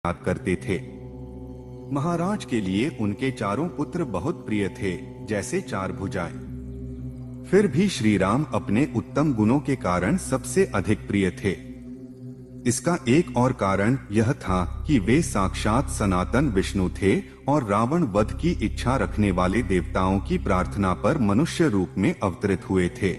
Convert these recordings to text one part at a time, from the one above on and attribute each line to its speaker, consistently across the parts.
Speaker 1: याद करते थे। महाराज के लिए उनके चारों पुत्र बहुत प्रिय थे, जैसे चार भुजाएं। फिर भी श्री राम अपने उत्तम गुणों के कारण सबसे अधिक प्रिय थे। इसका एक और कारण यह था कि वे साक्षात सनातन विष्णु थे और रावण वध की इच्छा रखने वाले देवताओं की प्रार्थना पर मनुष्य रूप में अवतरित हुए थे।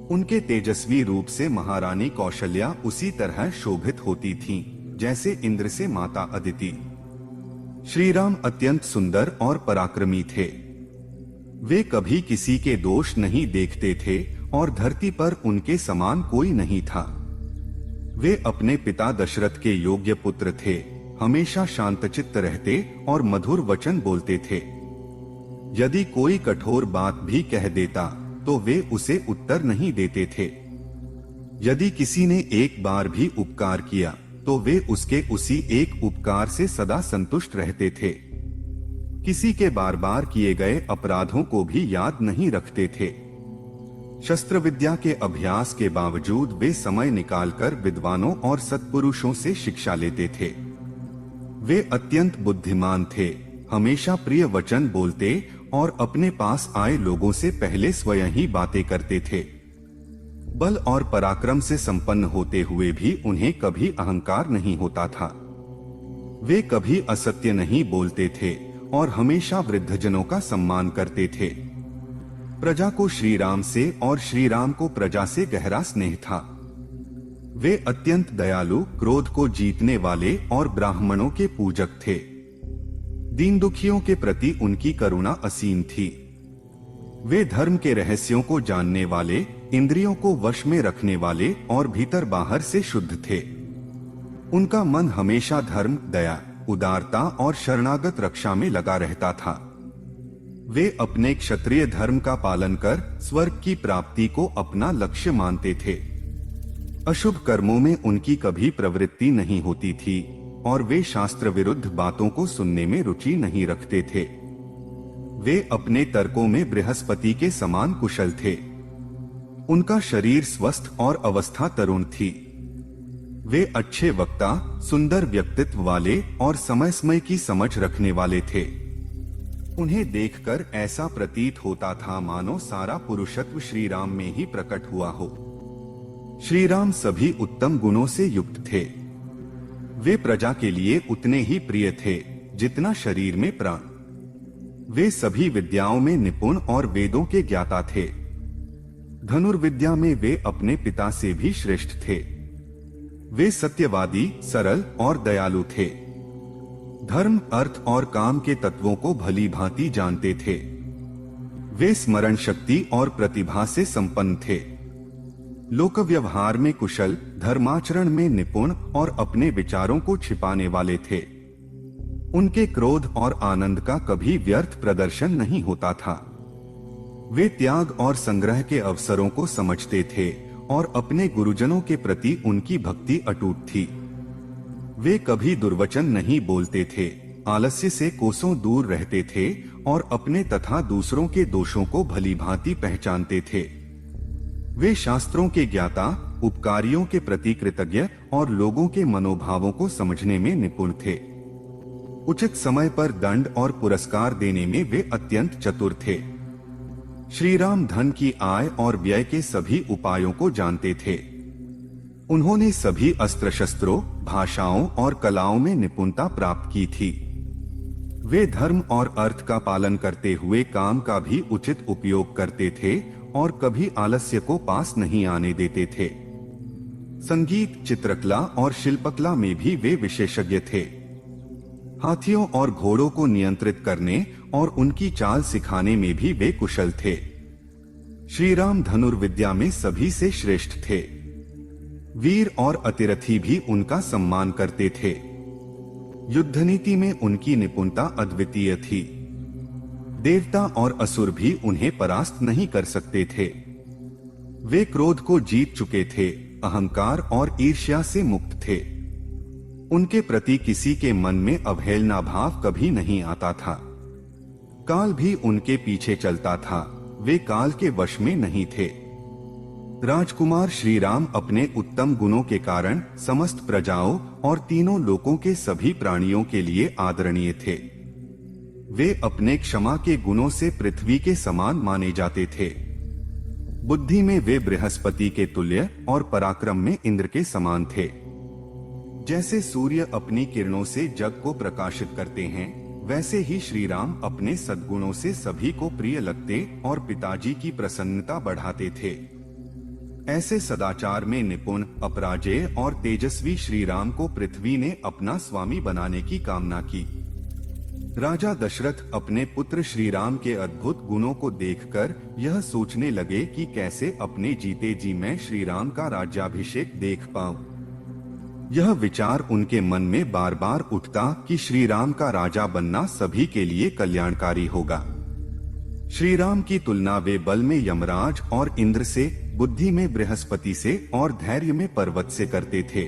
Speaker 1: उनके तेजस्वी रूप से महारानी कौशल्या उसी तरह शोभित होती थीं, जैसे इंद्र से माता अदिति। श्री राम अत्यंत सुंदर और पराक्रमी थे। वे कभी किसी के दोष नहीं देखते थे और धरती पर उनके समान कोई नहीं था। वे अपने पिता दशरथ के योग्य पुत्र थे, हमेशा शांतचित्त रहते और मधुर वचन बोलते थे। यदि कोई कठोर बात भी कह देता तो वे उसे उत्तर नहीं देते थे। यदि किसी ने एक बार भी उपकार किया तो वे उसके उसी एक उपकार से सदा संतुष्ट रहते थे। किसी के बार बार किए गए अपराधों को भी याद नहीं रखते थे। शस्त्र विद्या के अभ्यास के बावजूद वे समय निकालकर विद्वानों और सत्पुरुषों से शिक्षा लेते थे। वे अत्यंत बुद्धिमान थे, हमेशा प्रिय वचन बोलते और अपने पास आए लोगों से पहले स्वयं ही बातें करते थे। बल और पराक्रम से संपन्न होते हुए भी उन्हें कभी अहंकार नहीं होता था। वे कभी असत्य नहीं बोलते थे और हमेशा वृद्धजनों का सम्मान करते थे। प्रजा को श्री राम से और श्री राम को प्रजा से गहरा स्नेह था। वे अत्यंत दयालु, क्रोध को जीतने वाले और ब्राह्मणों के पूजक थे। दीन दुखियों के प्रति उनकी करुणा असीम थी। वे धर्म के रहस्यों को जानने वाले, इंद्रियों को वश में रखने वाले और भीतर बाहर से शुद्ध थे। उनका मन हमेशा धर्म, दया, उदारता और शरणागत रक्षा में लगा रहता था। वे अपने क्षत्रिय धर्म का पालन कर स्वर्ग की प्राप्ति को अपना लक्ष्य मानते थे। अशुभ कर्मों में उनकी कभी प्रवृत्ति नहीं होती थी और वे शास्त्र विरुद्ध बातों को सुनने में रुचि नहीं रखते थे। वे अपने तर्कों में बृहस्पति के समान कुशल थे। उनका शरीर स्वस्थ और अवस्था तरुण थी। वे अच्छे वक्ता, सुंदर व्यक्तित्व वाले और समय समय की समझ रखने वाले थे। उन्हें देखकर ऐसा प्रतीत होता था मानो सारा पुरुषत्व श्री राम में ही प्रकट हुआ हो। श्री राम सभी उत्तम गुणों से युक्त थे। वे प्रजा के लिए उतने ही प्रिय थे जितना शरीर में प्राण। वे सभी विद्याओं में निपुण और वेदों के ज्ञाता थे। धनुर्विद्या में वे अपने पिता से भी श्रेष्ठ थे। वे सत्यवादी, सरल और दयालु थे। धर्म, अर्थ और काम के तत्वों को भली भांति जानते थे। वे स्मरण शक्ति और प्रतिभा से संपन्न थे। लोक व्यवहार में कुशल, धर्माचरण में निपुण और अपने विचारों को छिपाने वाले थे। उनके क्रोध और आनंद का कभी व्यर्थ प्रदर्शन नहीं होता था। वे त्याग और संग्रह के अवसरों को समझते थे और अपने गुरुजनों के प्रति उनकी भक्ति अटूट थी। वे कभी दुर्वचन नहीं बोलते थे, आलस्य से कोसों दूर रहते थे और अपने तथा दूसरों के दोषों को भली भांति पहचानते थे। वे शास्त्रों के ज्ञाता, उपकारियों के प्रति कृतज्ञ और लोगों के मनोभावों को समझने में निपुण थे। उचित समय पर दंड और पुरस्कार देने में वे अत्यंत चतुर थे। श्री राम धन की आय और व्यय के सभी उपायों को जानते थे। उन्होंने सभी अस्त्र शस्त्रों, भाषाओं और कलाओं में निपुणता प्राप्त की थी। वे धर्म और अर्थ का पालन करते हुए काम का भी उचित उपयोग करते थे और कभी आलस्य को पास नहीं आने देते थे। संगीत, चित्रकला और शिल्पकला में भी वे विशेषज्ञ थे। हाथियों और घोड़ों को नियंत्रित करने और उनकी चाल सिखाने में भी वे कुशल थे। श्री राम धनुर्विद्या में सभी से श्रेष्ठ थे। वीर और अतिरथी भी उनका सम्मान करते थे। युद्ध नीति में उनकी निपुणता अद्वितीय थी। देवता और असुर भी उन्हें परास्त नहीं कर सकते थे। वे क्रोध को जीत चुके थे, अहंकार और ईर्ष्या से मुक्त थे। उनके प्रति किसी के मन में अवहेलना भाव कभी नहीं आता था। काल भी उनके पीछे चलता था, वे काल के वश में नहीं थे। राजकुमार श्री राम अपने उत्तम गुणों के कारण समस्त प्रजाओं और तीनों लोकों के सभी प्राणियों के लिए आदरणीय थे। वे अपने क्षमा के गुणों से पृथ्वी के समान माने जाते थे। बुद्धि में वे बृहस्पति के तुल्य और पराक्रम में इंद्र के समान थे। जैसे सूर्य अपनी किरणों से जग को प्रकाशित करते हैं, वैसे ही श्री राम अपने सद्गुणों से सभी को प्रिय लगते और पिताजी की प्रसन्नता बढ़ाते थे। ऐसे सदाचार में निपुण, अपराजेय और तेजस्वी श्री राम को पृथ्वी ने अपना स्वामी बनाने की कामना की। राजा दशरथ अपने पुत्र श्री राम के अद्भुत गुणों को देखकर यह सोचने लगे कि कैसे अपने जीते जी मैं श्री राम का राज्याभिषेक देख पाऊं। यह विचार उनके मन में बार बार उठता कि श्री राम का राजा बनना सभी के लिए कल्याणकारी होगा। श्री राम की तुलना वे बल में यमराज और इंद्र से, बुद्धि में बृहस्पति से और धैर्य में पर्वत से करते थे।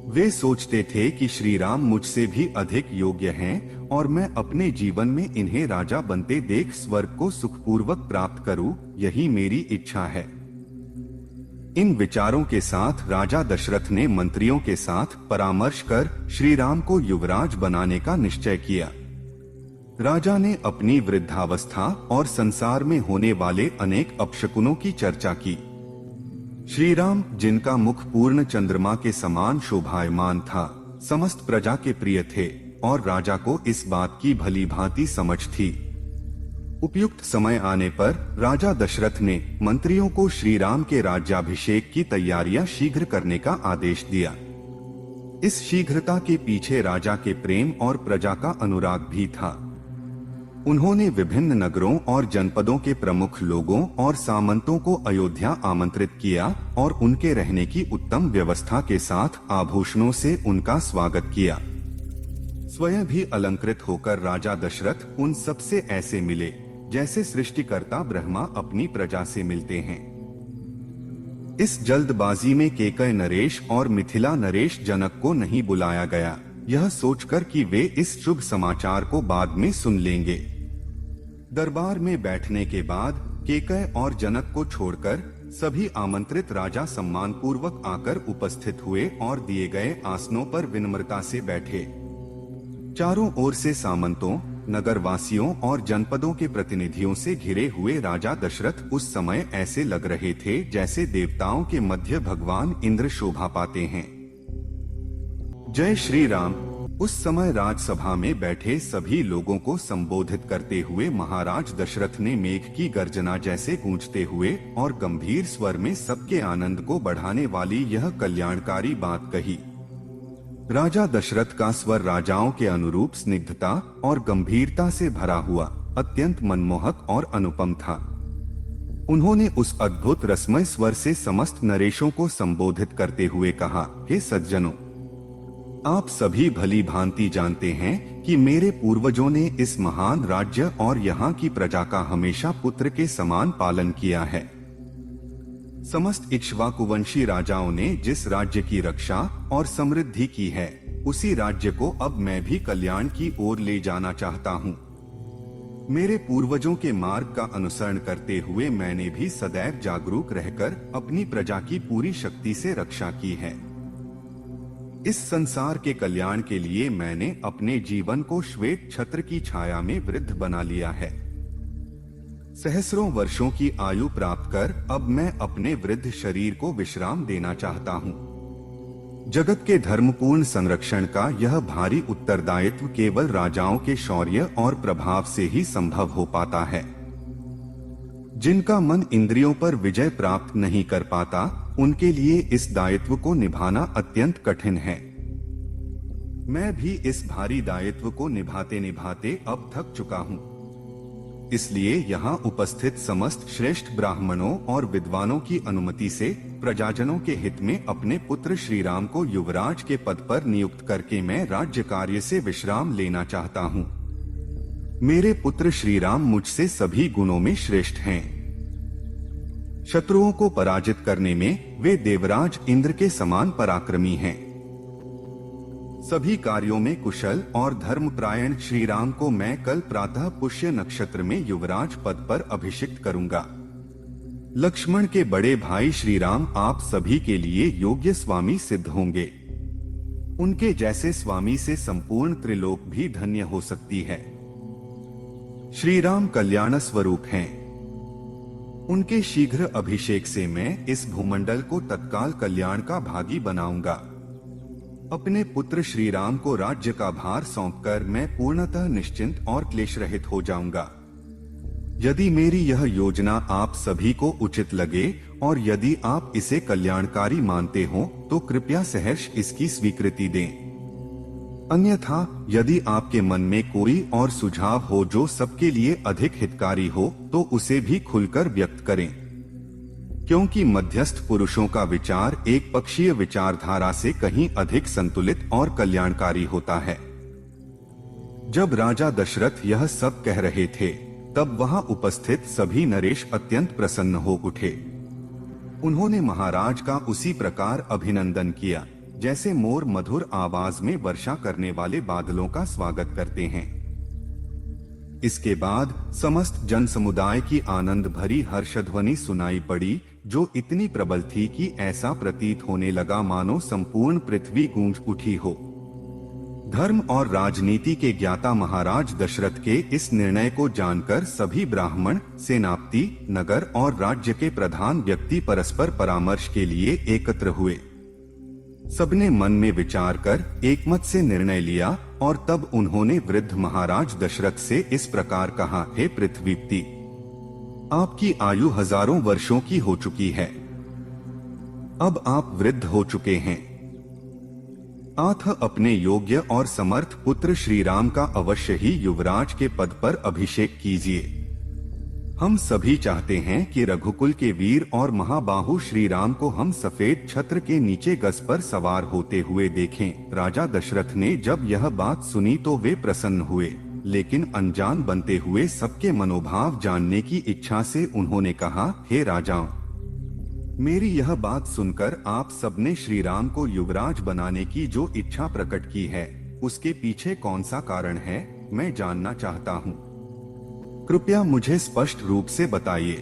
Speaker 1: वे सोचते थे कि श्री राम मुझसे भी अधिक योग्य हैं और मैं अपने जीवन में इन्हें राजा बनते देख स्वर्ग को सुखपूर्वक प्राप्त करूं, यही मेरी इच्छा है। इन विचारों के साथ राजा दशरथ ने मंत्रियों के साथ परामर्श कर श्री राम को युवराज बनाने का निश्चय किया। राजा ने अपनी वृद्धावस्था और संसार में होने वाले अनेक अपशकुनों की चर्चा की। श्री राम, जिनका मुख पूर्ण चंद्रमा के समान शोभायमान था, समस्त प्रजा के प्रिय थे और राजा को इस बात की भली भांति समझ थी। उपयुक्त समय आने पर राजा दशरथ ने मंत्रियों को श्री राम के राज्याभिषेक की तैयारियां शीघ्र करने का आदेश दिया। इस शीघ्रता के पीछे राजा के प्रेम और प्रजा का अनुराग भी था। उन्होंने विभिन्न नगरों और जनपदों के प्रमुख लोगों और सामंतों को अयोध्या आमंत्रित किया और उनके रहने की उत्तम व्यवस्था के साथ आभूषणों से उनका स्वागत किया। स्वयं भी अलंकृत होकर राजा दशरथ उन सब से ऐसे मिले जैसे सृष्टिकर्ता ब्रह्मा अपनी प्रजा से मिलते हैं। इस जल्दबाजी में केकय नरेश और मिथिला नरेश जनक को नहीं बुलाया गया, यह सोचकर कि वे इस शुभ समाचार को बाद में सुन लेंगे। दरबार में बैठने के बाद केकय और जनक को छोड़कर सभी आमंत्रित राजा सम्मान पूर्वक आकर उपस्थित हुए और दिए गए आसनों पर विनम्रता से बैठे। चारों ओर से सामंतों, नगरवासियों और जनपदों के प्रतिनिधियों से घिरे हुए राजा दशरथ उस समय ऐसे लग रहे थे जैसे देवताओं के मध्य भगवान इंद्र शोभा पाते हैं। जय श्री राम। उस समय राजसभा में बैठे सभी लोगों को संबोधित करते हुए महाराज दशरथ ने मेघ की गर्जना जैसे गूंजते हुए और गंभीर स्वर में सबके आनंद को बढ़ाने वाली यह कल्याणकारी बात कही। राजा दशरथ का स्वर राजाओं के अनुरूप स्निग्धता और गंभीरता से भरा हुआ अत्यंत मनमोहक और अनुपम था। उन्होंने उस अद्भुत रसमय स्वर से समस्त नरेशों को संबोधित करते हुए कहा, हे सज्जनों, आप सभी भली भांति जानते हैं कि मेरे पूर्वजों ने इस महान राज्य और यहाँ की प्रजा का हमेशा पुत्र के समान पालन किया है। समस्त इक्ष्वाकुवंशी राजाओं ने जिस राज्य की रक्षा और समृद्धि की है, उसी राज्य को अब मैं भी कल्याण की ओर ले जाना चाहता हूँ। मेरे पूर्वजों के मार्ग का अनुसरण करते हुए मैंने भी सदैव जागरूक रहकर अपनी प्रजा की पूरी शक्ति से रक्षा की है। इस संसार के कल्याण के लिए मैंने अपने जीवन को श्वेत छत्र की छाया में वृद्ध बना लिया है। सहस्रों वर्षों की आयु प्राप्त कर अब मैं अपने वृद्ध शरीर को विश्राम देना चाहता हूँ। जगत के धर्मपूर्ण संरक्षण का यह भारी उत्तरदायित्व केवल राजाओं के शौर्य और प्रभाव से ही संभव हो पाता है। जिनका मन इंद्रियों पर विजय प्राप्त नहीं कर पाता, उनके लिए इस दायित्व को निभाना अत्यंत कठिन है। मैं भी इस भारी दायित्व को निभाते निभाते अब थक चुका हूँ। इसलिए यहाँ उपस्थित समस्त श्रेष्ठ ब्राह्मणों और विद्वानों की अनुमति से प्रजाजनों के हित में अपने पुत्र श्री राम को युवराज के पद पर नियुक्त करके मैं राज्य कार्य से विश्राम लेना चाहता हूँ। मेरे पुत्र श्री राम मुझसे सभी गुणों में श्रेष्ठ हैं। शत्रुओं को पराजित करने में वे देवराज इंद्र के समान पराक्रमी हैं। सभी कार्यों में कुशल और धर्मपरायण श्री राम को मैं कल प्रातः पुष्य नक्षत्र में युवराज पद पर अभिषिक्त करूंगा। लक्ष्मण के बड़े भाई श्री राम आप सभी के लिए योग्य स्वामी सिद्ध होंगे। उनके जैसे स्वामी से संपूर्ण त्रिलोक भी धन्य हो सकती है। श्री राम कल्याण स्वरूप हैं। उनके शीघ्र अभिषेक से मैं इस भूमंडल को तत्काल कल्याण का भागी बनाऊंगा। अपने पुत्र श्री राम को राज्य का भार सौंपकर मैं पूर्णतः निश्चिंत और क्लेश रहित हो जाऊंगा। यदि मेरी यह योजना आप सभी को उचित लगे और यदि आप इसे कल्याणकारी मानते हो तो कृपया सहर्ष इसकी स्वीकृति दें। अन्यथा यदि आपके मन में कोई और सुझाव हो जो सबके लिए अधिक हितकारी हो तो उसे भी खुलकर व्यक्त करें, क्योंकि मध्यस्थ पुरुषों का विचार एक पक्षीय विचारधारा से कहीं अधिक संतुलित और कल्याणकारी होता है। जब राजा दशरथ यह सब कह रहे थे तब वहां उपस्थित सभी नरेश अत्यंत प्रसन्न हो उठे। उन्होंने महाराज का उसी प्रकार अभिनंदन किया जैसे मोर मधुर आवाज में वर्षा करने वाले बादलों का स्वागत करते हैं। इसके बाद समस्त जन समुदाय की आनंद भरी हर्षध्वनि सुनाई पड़ी, जो इतनी प्रबल थी कि ऐसा प्रतीत होने लगा मानो संपूर्ण पृथ्वी गूंज उठी हो। धर्म और राजनीति के ज्ञाता महाराज दशरथ के इस निर्णय को जानकर सभी ब्राह्मण, सेनापति, नगर और राज्य के प्रधान व्यक्ति परस्पर परामर्श के लिए एकत्र हुए। सबने मन में विचार कर एकमत से निर्णय लिया और तब उन्होंने वृद्ध महाराज दशरथ से इस प्रकार कहा, हे पृथ्वीपति, आपकी आयु हजारों वर्षों की हो चुकी है। अब आप वृद्ध हो चुके हैं। अतः अपने योग्य और समर्थ पुत्र श्री राम का अवश्य ही युवराज के पद पर अभिषेक कीजिए। हम सभी चाहते हैं कि रघुकुल के वीर और महाबाहु श्री राम को हम सफेद छत्र के नीचे गज पर सवार होते हुए देखें। राजा दशरथ ने जब यह बात सुनी तो वे प्रसन्न हुए, लेकिन अनजान बनते हुए सबके मनोभाव जानने की इच्छा से उन्होंने कहा, हे राजाओं, मेरी यह बात सुनकर आप सबने श्री राम को युवराज बनाने की जो इच्छा प्रकट की है उसके पीछे कौन सा कारण है, मैं जानना चाहता हूँ। कृपया मुझे स्पष्ट रूप से बताइए।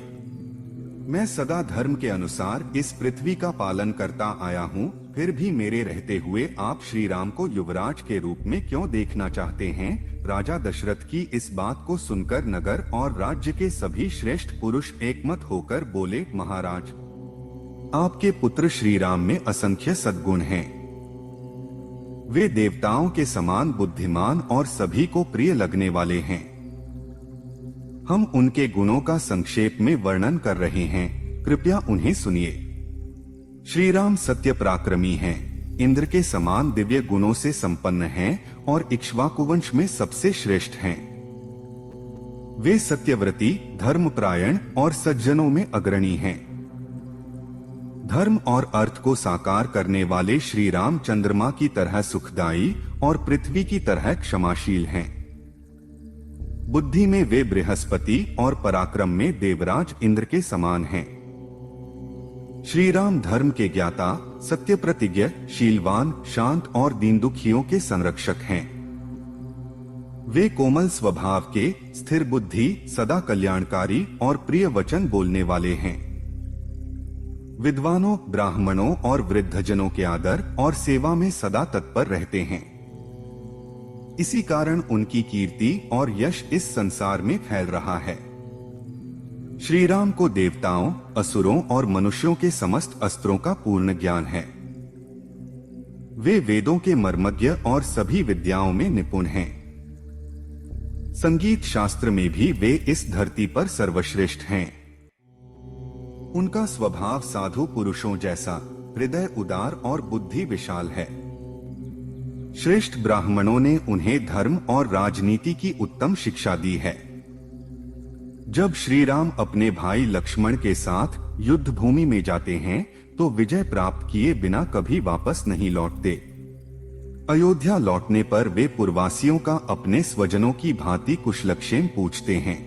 Speaker 1: मैं सदा धर्म के अनुसार इस पृथ्वी का पालन करता आया हूँ, फिर भी मेरे रहते हुए आप श्री राम को युवराज के रूप में क्यों देखना चाहते हैं? राजा दशरथ की इस बात को सुनकर नगर और राज्य के सभी श्रेष्ठ पुरुष एकमत होकर बोले, महाराज, आपके पुत्र श्री राम में असंख्य सद्गुण हैं। वे देवताओं के समान बुद्धिमान और सभी को प्रिय लगने वाले हैं। हम उनके गुणों का संक्षेप में वर्णन कर रहे हैं, कृपया उन्हें सुनिए। श्री राम सत्य पराक्रमी हैं, इंद्र के समान दिव्य गुणों से संपन्न हैं और इक्ष्वाकुवंश में सबसे श्रेष्ठ हैं। वे सत्यव्रती, धर्मपरायण और सज्जनों में अग्रणी हैं। धर्म और अर्थ को साकार करने वाले श्री राम चंद्रमा की तरह सुखदायी और पृथ्वी की तरह क्षमाशील हैं। बुद्धि में वे बृहस्पति और पराक्रम में देवराज इंद्र के समान हैं। श्री राम धर्म के ज्ञाता, सत्य प्रतिज्ञ, शीलवान, शांत और दीन दुखियों के संरक्षक हैं। वे कोमल स्वभाव के, स्थिर बुद्धि, सदा कल्याणकारी और प्रिय वचन बोलने वाले हैं। विद्वानों, ब्राह्मणों और वृद्धजनों के आदर और सेवा में सदा तत्पर रहते हैं। इसी कारण उनकी कीर्ति और यश इस संसार में फैल रहा है। श्री राम को देवताओं, असुरों और मनुष्यों के समस्त अस्त्रों का पूर्ण ज्ञान है। वे वेदों के मर्मज्ञ और सभी विद्याओं में निपुण हैं। संगीत शास्त्र में भी वे इस धरती पर सर्वश्रेष्ठ हैं। उनका स्वभाव साधु पुरुषों जैसा, हृदय उदार और बुद्धि विशाल है। श्रेष्ठ ब्राह्मणों ने उन्हें धर्म और राजनीति की उत्तम शिक्षा दी है। जब श्री राम अपने भाई लक्ष्मण के साथ युद्ध भूमि में जाते हैं तो विजय प्राप्त किए बिना कभी वापस नहीं लौटते। अयोध्या लौटने पर वे पुरवासियों का अपने स्वजनों की भांति कुशलक्षेम पूछते हैं।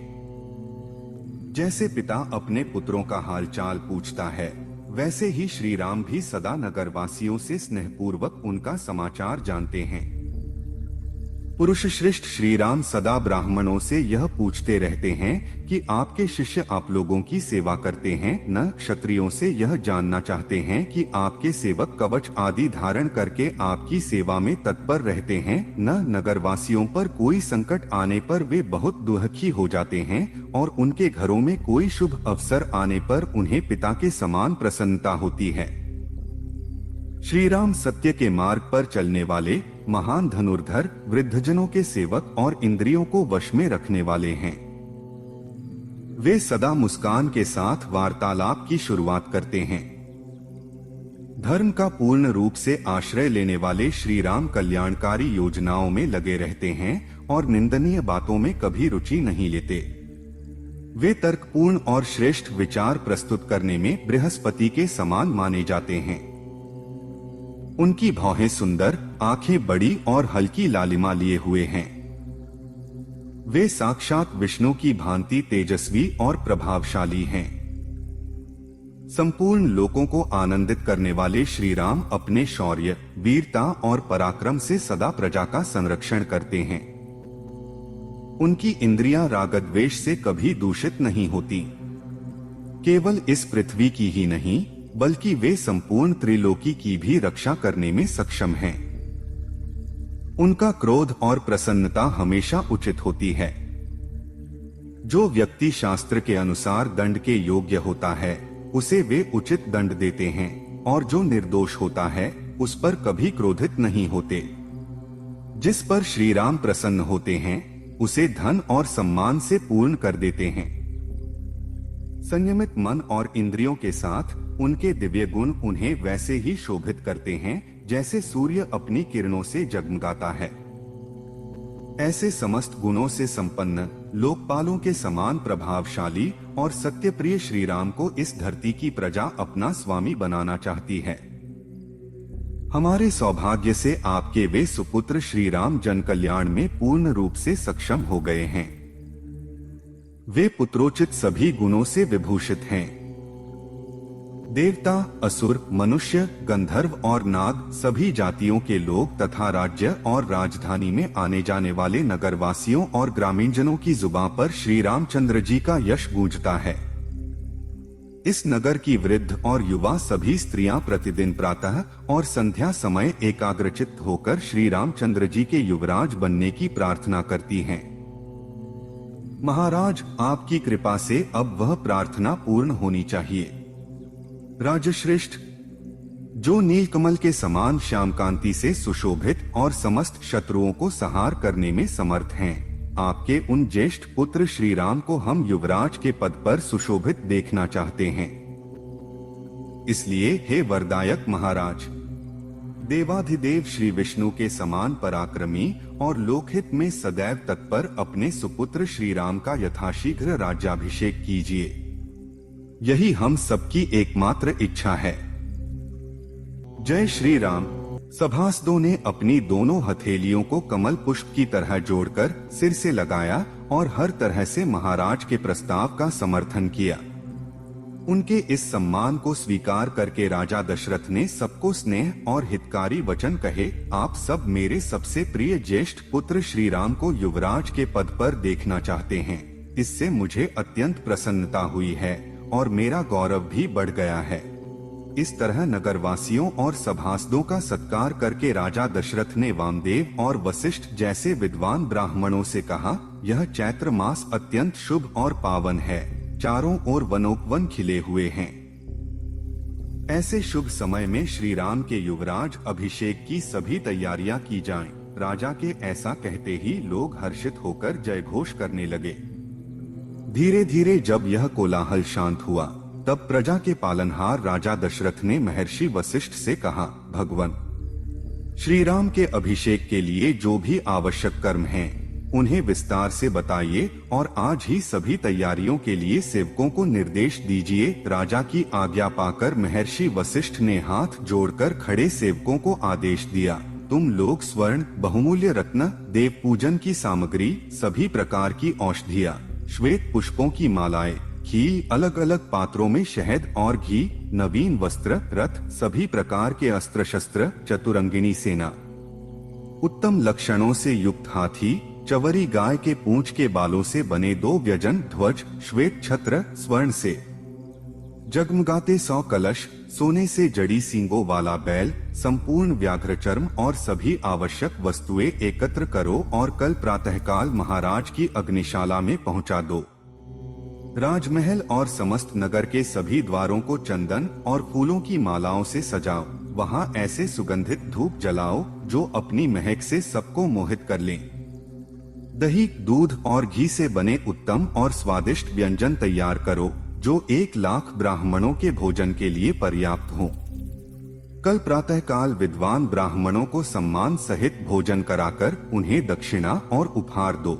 Speaker 1: जैसे पिता अपने पुत्रों का हालचाल पूछता है, वैसे ही श्री राम भी सदा नगरवासियों से स्नेहपूर्वक उनका समाचार जानते हैं। पुरुष श्रेष्ठ श्री राम सदा ब्राह्मणों से यह पूछते रहते हैं कि आपके शिष्य आप लोगों की सेवा करते हैं न क्षत्रियों से यह जानना चाहते हैं कि आपके सेवक कवच आदि धारण करके आपकी सेवा में तत्पर रहते हैं न नगरवासियों पर कोई संकट आने पर वे बहुत दुखी हो जाते हैं और उनके घरों में कोई शुभ अवसर आने पर उन्हें पिता के समान प्रसन्नता होती है। श्री राम सत्य के मार्ग पर चलने वाले महान धनुर्धर वृद्धजनों के सेवक और इंद्रियों को वश में रखने वाले हैं। वे सदा मुस्कान के साथ वार्तालाप की शुरुआत करते हैं। धर्म का पूर्ण रूप से आश्रय लेने वाले श्री राम कल्याणकारी योजनाओं में लगे रहते हैं और निंदनीय बातों में कभी रुचि नहीं लेते। वे तर्कपूर्ण और श्रेष्ठ विचार प्रस्तुत करने में बृहस्पति के समान माने जाते हैं। उनकी भौहें सुंदर, आंखें बड़ी और हल्की लालिमा लिए हुए हैं। वे साक्षात विष्णु की भांति तेजस्वी और प्रभावशाली हैं। संपूर्ण लोगों को आनंदित करने वाले श्री राम अपने शौर्य, वीरता और पराक्रम से सदा प्रजा का संरक्षण करते हैं। उनकी इंद्रियां रागद्वेष से कभी दूषित नहीं होती। केवल इस पृथ्वी की ही नहीं बल्कि वे संपूर्ण त्रिलोकी की भी रक्षा करने में सक्षम हैं। उनका क्रोध और प्रसन्नता हमेशा उचित होती है। जो व्यक्ति शास्त्र के अनुसार दंड के योग्य होता है उसे वे उचित दंड देते हैं और जो निर्दोष होता है उस पर कभी क्रोधित नहीं होते। जिस पर श्री राम प्रसन्न होते हैं उसे धन और सम्मान से पूर्ण कर देते हैं। संयमित मन और इंद्रियों के साथ उनके दिव्य गुण उन्हें वैसे ही शोभित करते हैं जैसे सूर्य अपनी किरणों से जगमगाता है। ऐसे समस्त गुणों से संपन्न, लोकपालों के समान प्रभावशाली और सत्यप्रिय श्री राम को इस धरती की प्रजा अपना स्वामी बनाना चाहती है। हमारे सौभाग्य से आपके वे सुपुत्र श्री राम जन कल्याण में पूर्ण रूप से सक्षम हो गए हैं। वे पुत्रोचित सभी गुणों से विभूषित हैं। देवता, असुर, मनुष्य, गंधर्व और नाग सभी जातियों के लोग तथा राज्य और राजधानी में आने जाने वाले नगरवासियों और ग्रामीणजनों की जुबान पर श्री रामचंद्र जी का यश गूंजता है। इस नगर की वृद्ध और युवा सभी स्त्रियां प्रतिदिन प्रातः और संध्या समय एकाग्रचित्त होकर श्री रामचंद्र जी के युवराज बनने की प्रार्थना करती हैं। महाराज, आपकी कृपा से अब वह प्रार्थना पूर्ण होनी चाहिए। राजश्रेष्ठ, जो नीलकमल के समान श्याम कांति से सुशोभित और समस्त शत्रुओं को संहार करने में समर्थ हैं, आपके उन ज्येष्ठ पुत्र श्री राम को हम युवराज के पद पर सुशोभित देखना चाहते हैं। इसलिए हे वरदायक महाराज, देवाधिदेव श्री विष्णु के समान पराक्रमी और लोकहित में सदैव तत्पर अपने सुपुत्र श्री राम का यथाशीघ्र राज्याभिषेक कीजिए। यही हम सबकी एकमात्र इच्छा है। जय श्री राम। सभासदों ने अपनी दोनों हथेलियों को कमल पुष्प की तरह जोड़कर सिर से लगाया और हर तरह से महाराज के प्रस्ताव का समर्थन किया। उनके इस सम्मान को स्वीकार करके राजा दशरथ ने सबको स्नेह और हितकारी वचन कहे, आप सब मेरे सबसे प्रिय ज्येष्ठ पुत्र श्री राम को युवराज के पद पर देखना चाहते हैं। इससे मुझे अत्यंत प्रसन्नता हुई है और मेरा गौरव भी बढ़ गया है। इस तरह नगरवासियों और सभासदों का सत्कार करके राजा दशरथ ने वामदेव और वशिष्ठ जैसे विद्वान ब्राह्मणों से कहा, यह चैत्र मास अत्यंत शुभ और पावन है। चारों ओर वनोपवन खिले हुए हैं। ऐसे शुभ समय में श्री राम के युवराज अभिषेक की सभी तैयारियां की जाएं। राजा के ऐसा कहते ही लोग हर्षित होकर जय घोष करने लगे। धीरे धीरे जब यह कोलाहल शांत हुआ तब प्रजा के पालनहार राजा दशरथ ने महर्षि वशिष्ठ से कहा, भगवान श्री राम के अभिषेक के लिए जो भी आवश्यक कर्म हैं, उन्हें विस्तार से बताइए और आज ही सभी तैयारियों के लिए सेवकों को निर्देश दीजिए। राजा की आज्ञा पाकर महर्षि वशिष्ठ ने हाथ जोड़कर खड़े सेवकों को आदेश दिया, तुम लोग स्वर्ण, बहुमूल्य रत्न, देव पूजन की सामग्री, सभी प्रकार की औषधियां, श्वेत पुष्पों की मालाएं, घी, अलग अलग पात्रों में शहद और घी, नवीन वस्त्र, रथ, सभी प्रकार के अस्त्र शस्त्र, चतुरंगिनी सेना, उत्तम लक्षणों से युक्त हाथी, चवरी गाय के पूंछ के बालों से बने 2 व्यजन ध्वज, श्वेत छत्र स्वर्ण से जगमगाते 100 कलश, सोने से जड़ी सींगों वाला बैल, संपूर्ण व्याघ्र चर्म और सभी आवश्यक वस्तुएं एकत्र करो और कल प्रातःकाल महाराज की अग्निशाला में पहुंचा दो। राजमहल और समस्त नगर के सभी द्वारों को चंदन और फूलों की मालाओं से सजाओ। वहां ऐसे सुगंधित धूप जलाओ जो अपनी महक से सबको मोहित कर लें। दही, दूध और घी से बने उत्तम और स्वादिष्ट व्यंजन तैयार करो जो 1 लाख ब्राह्मणों के भोजन के लिए पर्याप्त हो। कल प्रातःकाल विद्वान ब्राह्मणों को सम्मान सहित भोजन कराकर उन्हें दक्षिणा और उपहार दो।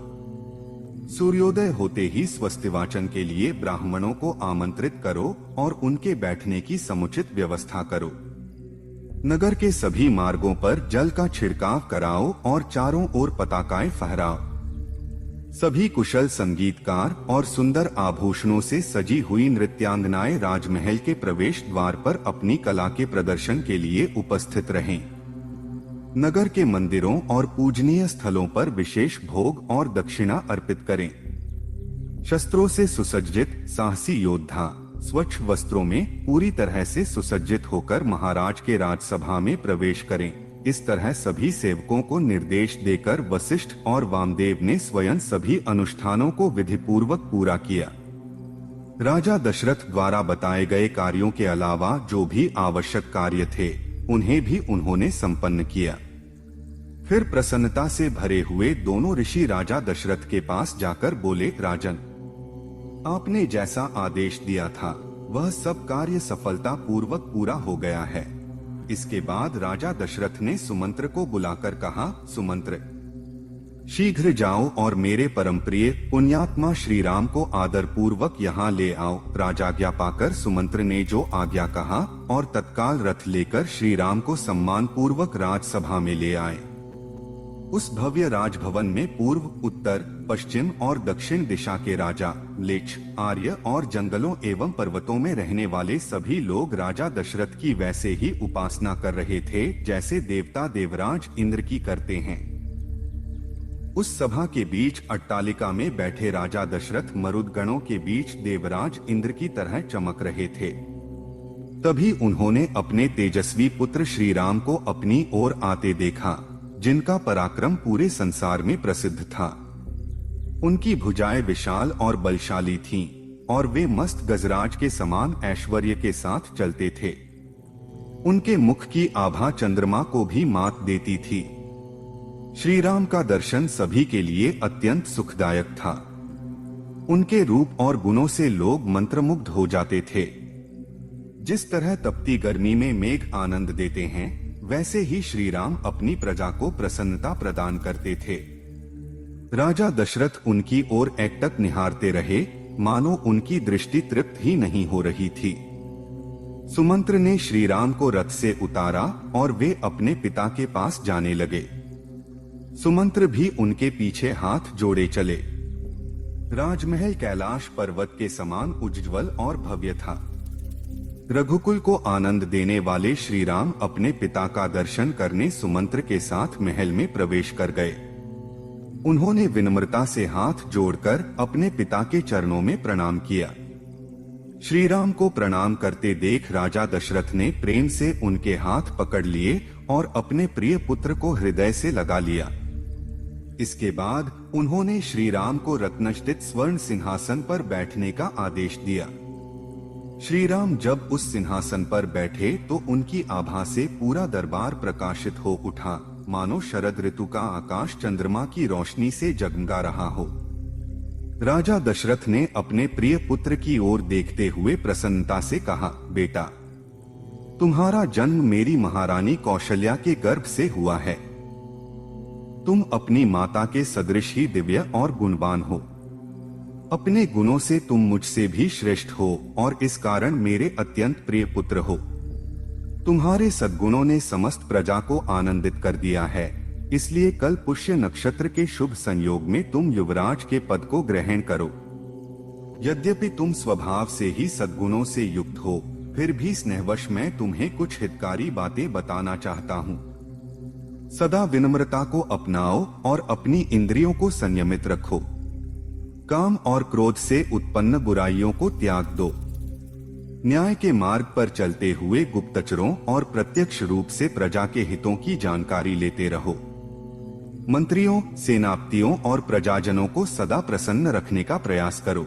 Speaker 1: सूर्योदय होते ही स्वस्तिवाचन के लिए ब्राह्मणों को आमंत्रित करो और उनके बैठने की समुचित व्यवस्था करो। नगर के सभी मार्गों पर जल का छिड़काव कराओ और चारों ओर पताकाएं फहराओ। सभी कुशल संगीतकार और सुंदर आभूषणों से सजी हुई नृत्यांगनाएं राजमहल के प्रवेश द्वार पर अपनी कला के प्रदर्शन के लिए उपस्थित रहें। नगर के मंदिरों और पूजनीय स्थलों पर विशेष भोग और दक्षिणा अर्पित करें। शस्त्रों से सुसज्जित साहसी योद्धा स्वच्छ वस्त्रों में पूरी तरह से सुसज्जित होकर महाराज के राजसभा में प्रवेश करें। इस तरह सभी सेवकों को निर्देश देकर वशिष्ठ और वामदेव ने स्वयं सभी अनुष्ठानों को विधिपूर्वक पूरा किया। राजा दशरथ द्वारा बताए गए कार्यों के अलावा जो भी आवश्यक कार्य थे उन्हें भी उन्होंने संपन्न किया। फिर प्रसन्नता से भरे हुए दोनों ऋषि राजा दशरथ के पास जाकर बोले, राजन, आपने जैसा आदेश दिया था वह सब कार्य सफलता पूर्वक पूरा हो गया है। इसके बाद राजा दशरथ ने सुमंत्र को बुलाकर कहा, सुमंत्र, शीघ्र जाओ और मेरे परम प्रिय पुण्यात्मा श्री राम को आदर पूर्वक यहाँ ले आओ। राजाज्ञा पाकर सुमंत्र ने जो आज्ञा कहा और तत्काल रथ लेकर श्री राम को सम्मान पूर्वक राजसभा में ले आए। उस भव्य राजभवन में पूर्व, उत्तर, पश्चिम और दक्षिण दिशा के राजा, म्लेच्छ, आर्य और जंगलों एवं पर्वतों में रहने वाले सभी लोग राजा दशरथ की वैसे ही उपासना कर रहे थे जैसे देवता देवराज इंद्र की करते हैं। उस सभा के बीच अट्टालिका में बैठे राजा दशरथ मरुदगणों के बीच देवराज इंद्र की तरह चमक रहे थे। तभी उन्होंने अपने तेजस्वी पुत्र श्री राम को अपनी ओर आते देखा, जिनका पराक्रम पूरे संसार में प्रसिद्ध था। उनकी भुजाएं विशाल और बलशाली थीं और वे मस्त गजराज के समान ऐश्वर्य के साथ चलते थे। उनके मुख की आभा चंद्रमा को भी मात देती थी। श्री राम का दर्शन सभी के लिए अत्यंत सुखदायक था। उनके रूप और गुणों से लोग मंत्रमुग्ध हो जाते थे। जिस तरह तपती गर्मी में मेघ आनंद देते हैं, वैसे ही श्री राम अपनी प्रजा को प्रसन्नता प्रदान करते थे। राजा दशरथ उनकी ओर एकटक निहारते रहे, मानो उनकी दृष्टि तृप्त ही नहीं हो रही थी। सुमंत्र ने श्री राम को रथ से उतारा और वे अपने पिता के पास जाने लगे। सुमंत्र भी उनके पीछे हाथ जोड़े चले। राजमहल कैलाश पर्वत के समान उज्ज्वल और भव्य था। रघुकुल को आनंद देने वाले श्री राम अपने पिता का दर्शन करने सुमंत्र के साथ महल में प्रवेश कर गए। उन्होंने विनम्रता से हाथ जोड़कर अपने पिता के चरणों में प्रणाम किया। श्री राम को प्रणाम करते देख राजा दशरथ ने प्रेम से उनके हाथ पकड़ लिए और अपने प्रिय पुत्र को हृदय से लगा लिया। इसके बाद उन्होंने श्री राम को रत्नजटित स्वर्ण सिंहासन पर बैठने का आदेश दिया। श्री राम जब उस सिंहासन पर बैठे तो उनकी आभा से पूरा दरबार प्रकाशित हो उठा, मानो शरद ऋतु का आकाश चंद्रमा की रोशनी से जगमगा रहा हो। राजा दशरथ ने अपने प्रिय पुत्र की ओर देखते हुए प्रसन्नता से कहा, बेटा, तुम्हारा जन्म मेरी महारानी कौशल्या के गर्भ से हुआ है। तुम अपनी माता के सदृश ही दिव्य और गुणवान हो। अपने गुणों से तुम मुझसे भी श्रेष्ठ हो और इस कारण मेरे अत्यंत प्रिय पुत्र हो। तुम्हारे सद्गुणों ने समस्त प्रजा को आनंदित कर दिया है, इसलिए कल पुष्य नक्षत्र के शुभ संयोग में तुम युवराज के पद को ग्रहण करो। यद्यपि तुम स्वभाव से ही सद्गुणों से युक्त हो, फिर भी स्नेहवश मैं तुम्हें कुछ हितकारी बातें बताना चाहता हूँ। सदा विनम्रता को अपनाओ और अपनी इंद्रियों को संयमित रखो। काम और क्रोध से उत्पन्न बुराइयों को त्याग दो। न्याय के मार्ग पर चलते हुए गुप्तचरों और प्रत्यक्ष रूप से प्रजा के हितों की जानकारी लेते रहो। मंत्रियों, सेनापतियों और प्रजाजनों को सदा प्रसन्न रखने का प्रयास करो।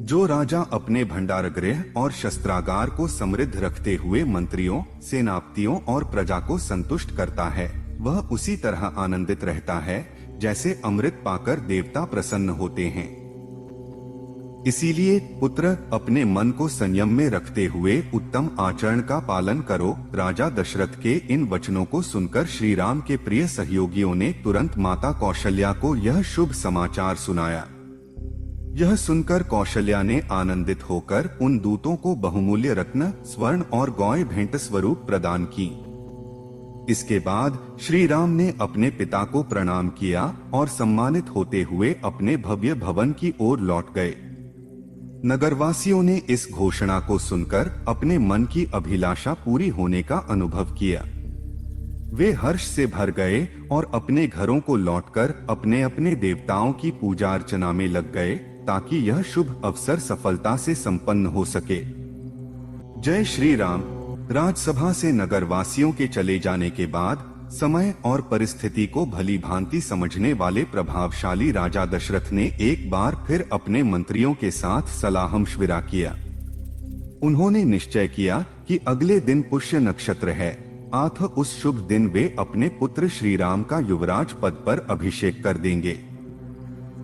Speaker 1: जो राजा अपने भंडारगृह और शस्त्रागार को समृद्ध रखते हुए मंत्रियों, सेनापतियों और प्रजा को संतुष्ट करता है, वह उसी तरह आनंदित रहता है जैसे अमृत पाकर देवता प्रसन्न होते हैं। इसीलिए पुत्र, अपने मन को संयम में रखते हुए उत्तम आचरण का पालन करो। राजा दशरथ के इन वचनों को सुनकर श्री राम के प्रिय सहयोगियों ने तुरंत माता कौशल्या को यह शुभ समाचार सुनाया। यह सुनकर कौशल्या ने आनंदित होकर उन दूतों को बहुमूल्य रत्न, स्वर्ण और गौएं भेंट स्वरूप प्रदान की। इसके बाद श्री राम ने अपने पिता को प्रणाम किया और सम्मानित होते हुए अपने भव्य भवन की ओर लौट गए। नगरवासियों ने इस घोषणा को सुनकर अपने मन की अभिलाषा पूरी होने का अनुभव किया। वे हर्ष से भर गए और अपने घरों को लौटकर अपने अपने देवताओं की पूजा अर्चना में लग गए ताकि यह शुभ अवसर सफलता से संपन्न हो सके। जय श्री राम। राजसभा से नगरवासियों के चले जाने के बाद समय और परिस्थिति को भली भांति समझने वाले प्रभावशाली राजा दशरथ ने एक बार फिर अपने मंत्रियों के साथ सलाह मशविरा किया। उन्होंने निश्चय किया कि अगले दिन पुष्य नक्षत्र है, अतः उस शुभ दिन वे अपने पुत्र श्री राम का युवराज पद पर अभिषेक कर देंगे।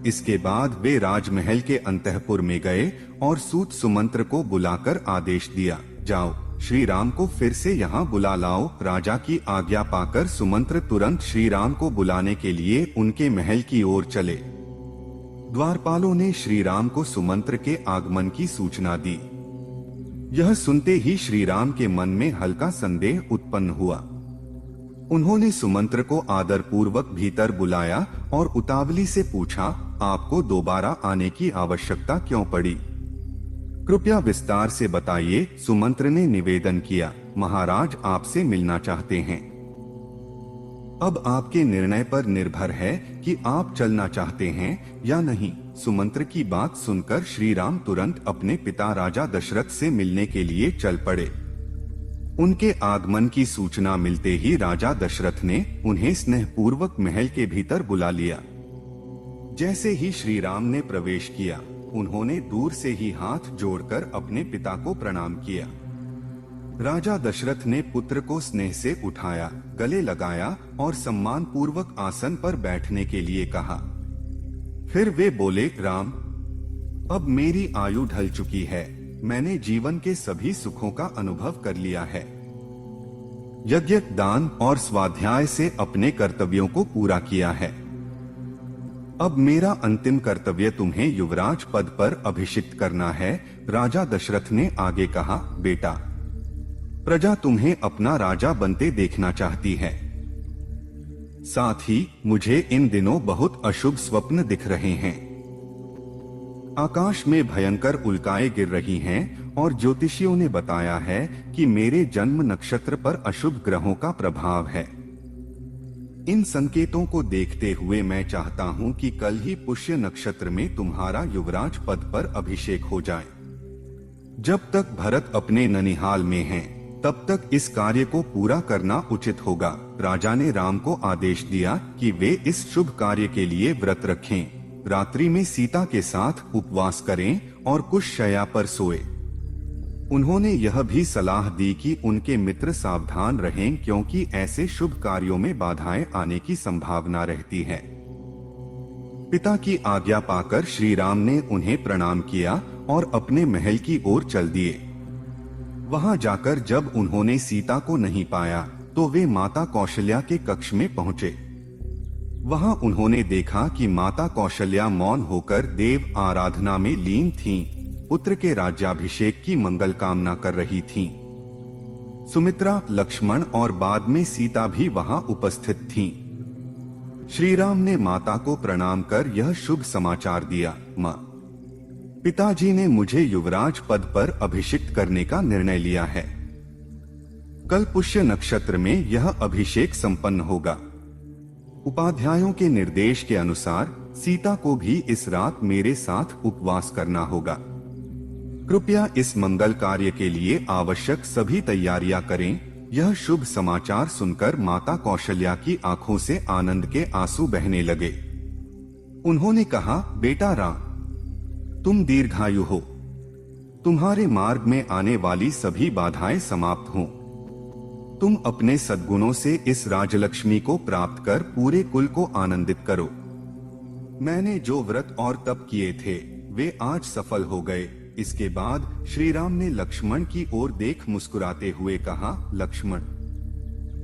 Speaker 1: इसके बाद वे राजमहल के अंतःपुर में गए और सूत सुमंत्र को बुलाकर आदेश दिया, जाओ, श्री राम को फिर से यहाँ बुला लाओ। राजा की आज्ञा पाकर सुमंत्र तुरंत श्री राम को बुलाने के लिए उनके महल की ओर चले। द्वारपालों ने श्री राम को सुमंत्र के आगमन की सूचना दी। यह सुनते ही श्री राम के मन में हल्का संदेह उत्पन्न हुआ। उन्होंने सुमंत्र को आदर पूर्वक भीतर बुलाया और उतावली से पूछा, आपको दोबारा आने की आवश्यकता क्यों पड़ी? कृपया विस्तार से बताइए। सुमंत्र ने निवेदन किया, महाराज आपसे मिलना चाहते हैं। अब आपके निर्णय पर निर्भर है कि आप चलना चाहते हैं या नहीं। सुमंत्र की बात सुनकर श्री राम तुरंत अपने पिता राजा दशरथ से मिलने के लिए चल पड़े। उनके आगमन की सूचना मिलते ही राजा दशरथ ने उन्हें स्नेहपूर्वक महल के भीतर बुला लिया। जैसे ही श्री राम ने प्रवेश किया, उन्होंने दूर से ही हाथ जोड़कर अपने पिता को प्रणाम किया। राजा दशरथ ने पुत्र को स्नेह से उठाया, गले लगाया और सम्मान पूर्वक आसन पर बैठने के लिए कहा। फिर वे बोले, राम, अब मेरी आयु ढल चुकी है, मैंने जीवन के सभी सुखों का अनुभव कर लिया है। यज्ञ, दान और स्वाध्याय से अपने कर्तव्यों को पूरा किया है। अब मेरा अंतिम कर्तव्य तुम्हें युवराज पद पर अभिषिक्त करना है। राजा दशरथ ने आगे कहा, बेटा, प्रजा तुम्हें अपना राजा बनते देखना चाहती है। साथ ही मुझे इन दिनों बहुत अशुभ स्वप्न दिख रहे हैं। आकाश में भयंकर उल्काएं गिर रही हैं और ज्योतिषियों ने बताया है कि मेरे जन्म नक्षत्र पर अशुभ ग्रहों का प्रभाव है। इन संकेतों को देखते हुए मैं चाहता हूं कि कल ही पुष्य नक्षत्र में तुम्हारा युवराज पद पर अभिषेक हो जाए। जब तक भरत अपने ननिहाल में हैं, तब तक इस कार्य को पूरा करना उचित होगा। राजा ने राम को आदेश दिया कि वे इस शुभ कार्य के लिए व्रत रखें, रात्रि में सीता के साथ उपवास करें और कुछ शैया पर सोए। उन्होंने यह भी सलाह दी कि उनके मित्र सावधान रहें, क्योंकि ऐसे शुभ कार्यों में बाधाएं आने की संभावना रहती है। पिता की आज्ञा पाकर श्री राम ने उन्हें प्रणाम किया और अपने महल की ओर चल दिए। वहां जाकर जब उन्होंने सीता को नहीं पाया, तो वे माता कौशल्या के कक्ष में पहुंचे। वहां उन्होंने देखा कि माता कौशल्या मौन होकर देव आराधना में लीन थीं, पुत्र के राज्याभिषेक की मंगल कामना कर रही थीं। सुमित्रा, लक्ष्मण और बाद में सीता भी वहां उपस्थित थीं। श्री राम ने माता को प्रणाम कर यह शुभ समाचार दिया, मां, पिताजी ने मुझे युवराज पद पर अभिषिक्त करने का निर्णय लिया है। कल पुष्य नक्षत्र में यह अभिषेक संपन्न होगा। उपाध्यायों के निर्देश के अनुसार सीता को भी इस रात मेरे साथ उपवास करना होगा। कृपया इस मंगल कार्य के लिए आवश्यक सभी तैयारियां करें। यह शुभ समाचार सुनकर माता कौशल्या की आंखों से आनंद के आंसू बहने लगे। उन्होंने कहा, बेटा राम, तुम दीर्घायु हो। तुम्हारे मार्ग में आने वाली सभी बाधाएं समाप्त हों। तुम अपने सद्गुणों से इस राजलक्ष्मी को प्राप्त कर पूरे कुल को आनंदित करो। मैंने जो व्रत और तप किए थे वे आज सफल हो गए। इसके बाद श्री राम ने लक्ष्मण की ओर देख मुस्कुराते हुए कहा, लक्ष्मण,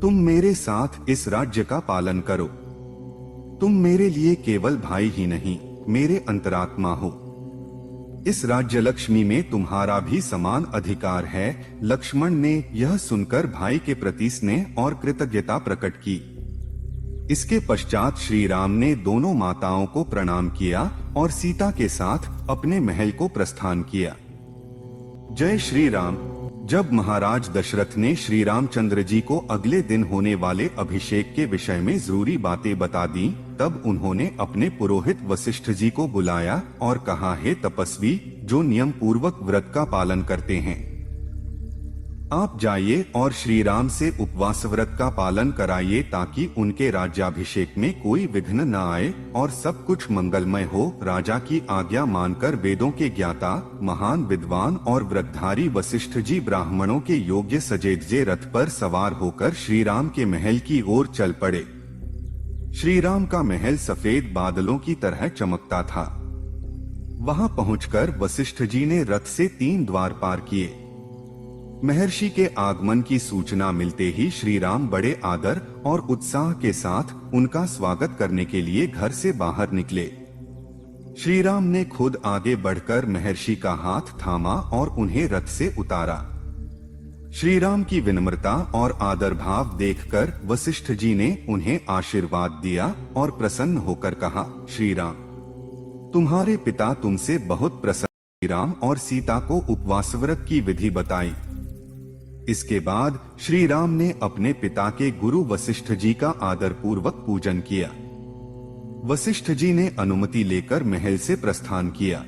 Speaker 1: तुम मेरे साथ इस राज्य का पालन करो। तुम मेरे लिए केवल भाई ही नहीं, मेरे अंतरात्मा हो। इस राज्य लक्ष्मी में तुम्हारा भी समान अधिकार है। लक्ष्मण ने यह सुनकर भाई के प्रति स्नेह और कृतज्ञता प्रकट की। इसके पश्चात श्री राम ने दोनों माताओं को प्रणाम किया और सीता के साथ अपने महल को प्रस्थान किया। जय श्री राम। जब महाराज दशरथ ने श्री रामचंद्र जी को अगले दिन होने वाले अभिषेक के विषय में जरूरी बातें बता दी, तब उन्होंने अपने पुरोहित वशिष्ठ जी को बुलाया और कहा, हे तपस्वी जो नियम पूर्वक व्रत का पालन करते हैं, आप जाइए और श्री राम से उपवास व्रत का पालन कराइए ताकि उनके राज्याभिषेक में कोई विघ्न न आए और सब कुछ मंगलमय हो। राजा की आज्ञा मानकर वेदों के ज्ञाता, महान विद्वान और व्रतधारी वशिष्ठ जी ब्राह्मणों के योग्य सजेधजे रथ पर सवार होकर श्री राम के महल की ओर चल पड़े। श्री राम का महल सफेद बादलों की तरह चमकता था। वहां पहुंचकर वशिष्ठ जी ने रथ से 3 द्वार पार किए। महर्षि के आगमन की सूचना मिलते ही श्री राम बड़े आदर और उत्साह के साथ उनका स्वागत करने के लिए घर से बाहर निकले। श्री राम ने खुद आगे बढ़कर महर्षि का हाथ थामा और उन्हें रथ से उतारा। श्री राम की विनम्रता और आदर भाव देखकर वशिष्ठ जी ने उन्हें आशीर्वाद दिया और प्रसन्न होकर कहा, श्री राम, तुम्हारे पिता तुमसे बहुत प्रसन्न। श्री राम और सीता को उपवास व्रत की विधि बताई। इसके बाद श्री राम ने अपने पिता के गुरु वशिष्ठ जी का आदर पूर्वक पूजन किया। वशिष्ठ जी ने अनुमति लेकर महल से प्रस्थान किया।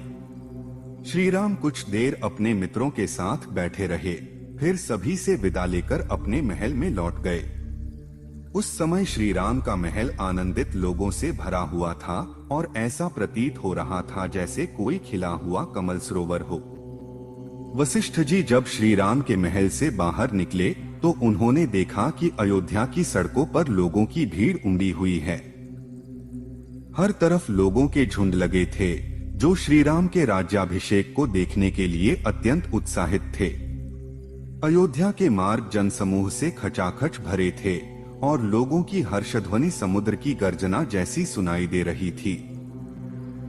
Speaker 1: श्री राम कुछ देर अपने मित्रों के साथ बैठे रहे, फिर सभी से विदा लेकर अपने महल में लौट गए। उस समय श्री राम का महल आनंदित लोगों से भरा हुआ था और ऐसा प्रतीत हो रहा था जैसे कोई खिला हुआ कमल सरोवर हो। वशिष्ठ जी जब श्री राम के महल से बाहर निकले तो उन्होंने देखा कि अयोध्या की सड़कों पर लोगों की भीड़ उमड़ी हुई है। हर तरफ लोगों के झुंड लगे थे जो श्री राम के राज्याभिषेक को देखने के लिए अत्यंत उत्साहित थे। अयोध्या के मार्ग जनसमूह से खचाखच भरे थे और लोगों की हर्षध्वनि समुद्र की गर्जना जैसी सुनाई दे रही थी।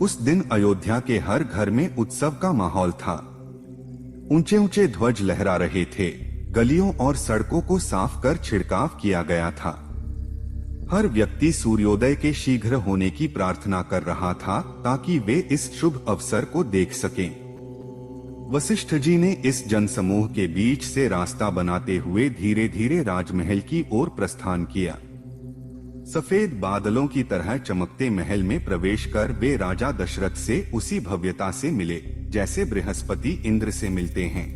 Speaker 1: उस दिन अयोध्या के हर घर में उत्सव का माहौल था। ऊंचे ऊंचे ध्वज लहरा रहे थे। गलियों और सड़कों को साफ कर छिड़काव किया गया था। हर व्यक्ति सूर्योदय के शीघ्र होने की प्रार्थना कर रहा था ताकि वे इस शुभ अवसर को देख सकें। वशिष्ठ जी ने इस जनसमूह के बीच से रास्ता बनाते हुए धीरे धीरे राजमहल की ओर प्रस्थान किया। सफेद बादलों की तरह चमकते महल में प्रवेश कर वे राजा दशरथ से उसी भव्यता से मिले जैसे बृहस्पति इंद्र से मिलते हैं।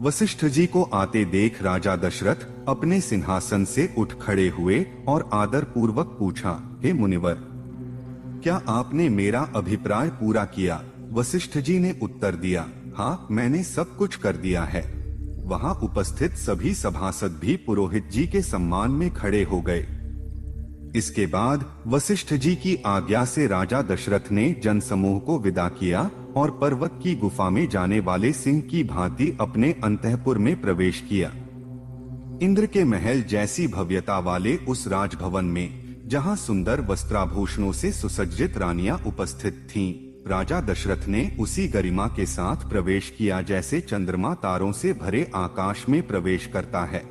Speaker 1: वशिष्ठ जी को आते देख राजा दशरथ अपने सिंहासन से उठ खड़े हुए और आदर पूर्वक पूछा, हे मुनिवर, क्या आपने मेरा अभिप्राय पूरा किया? वशिष्ठ जी ने उत्तर दिया, हाँ, मैंने सब कुछ कर दिया है। वहां उपस्थित सभी सभासद भी पुरोहित जी के सम्मान में खड़े हो गए। इसके बाद वशिष्ठ जी की आज्ञा से राजा दशरथ ने जनसमूह को विदा किया और पर्वत की गुफा में जाने वाले सिंह की भांति अपने अंतःपुर में प्रवेश किया। इंद्र के महल जैसी भव्यता वाले उस राजभवन में, जहां सुंदर वस्त्राभूषणों से सुसज्जित रानियां उपस्थित थीं, राजा दशरथ ने उसी गरिमा के साथ प्रवेश किया जैसे चंद्रमा तारों से भरे आकाश में प्रवेश करता है।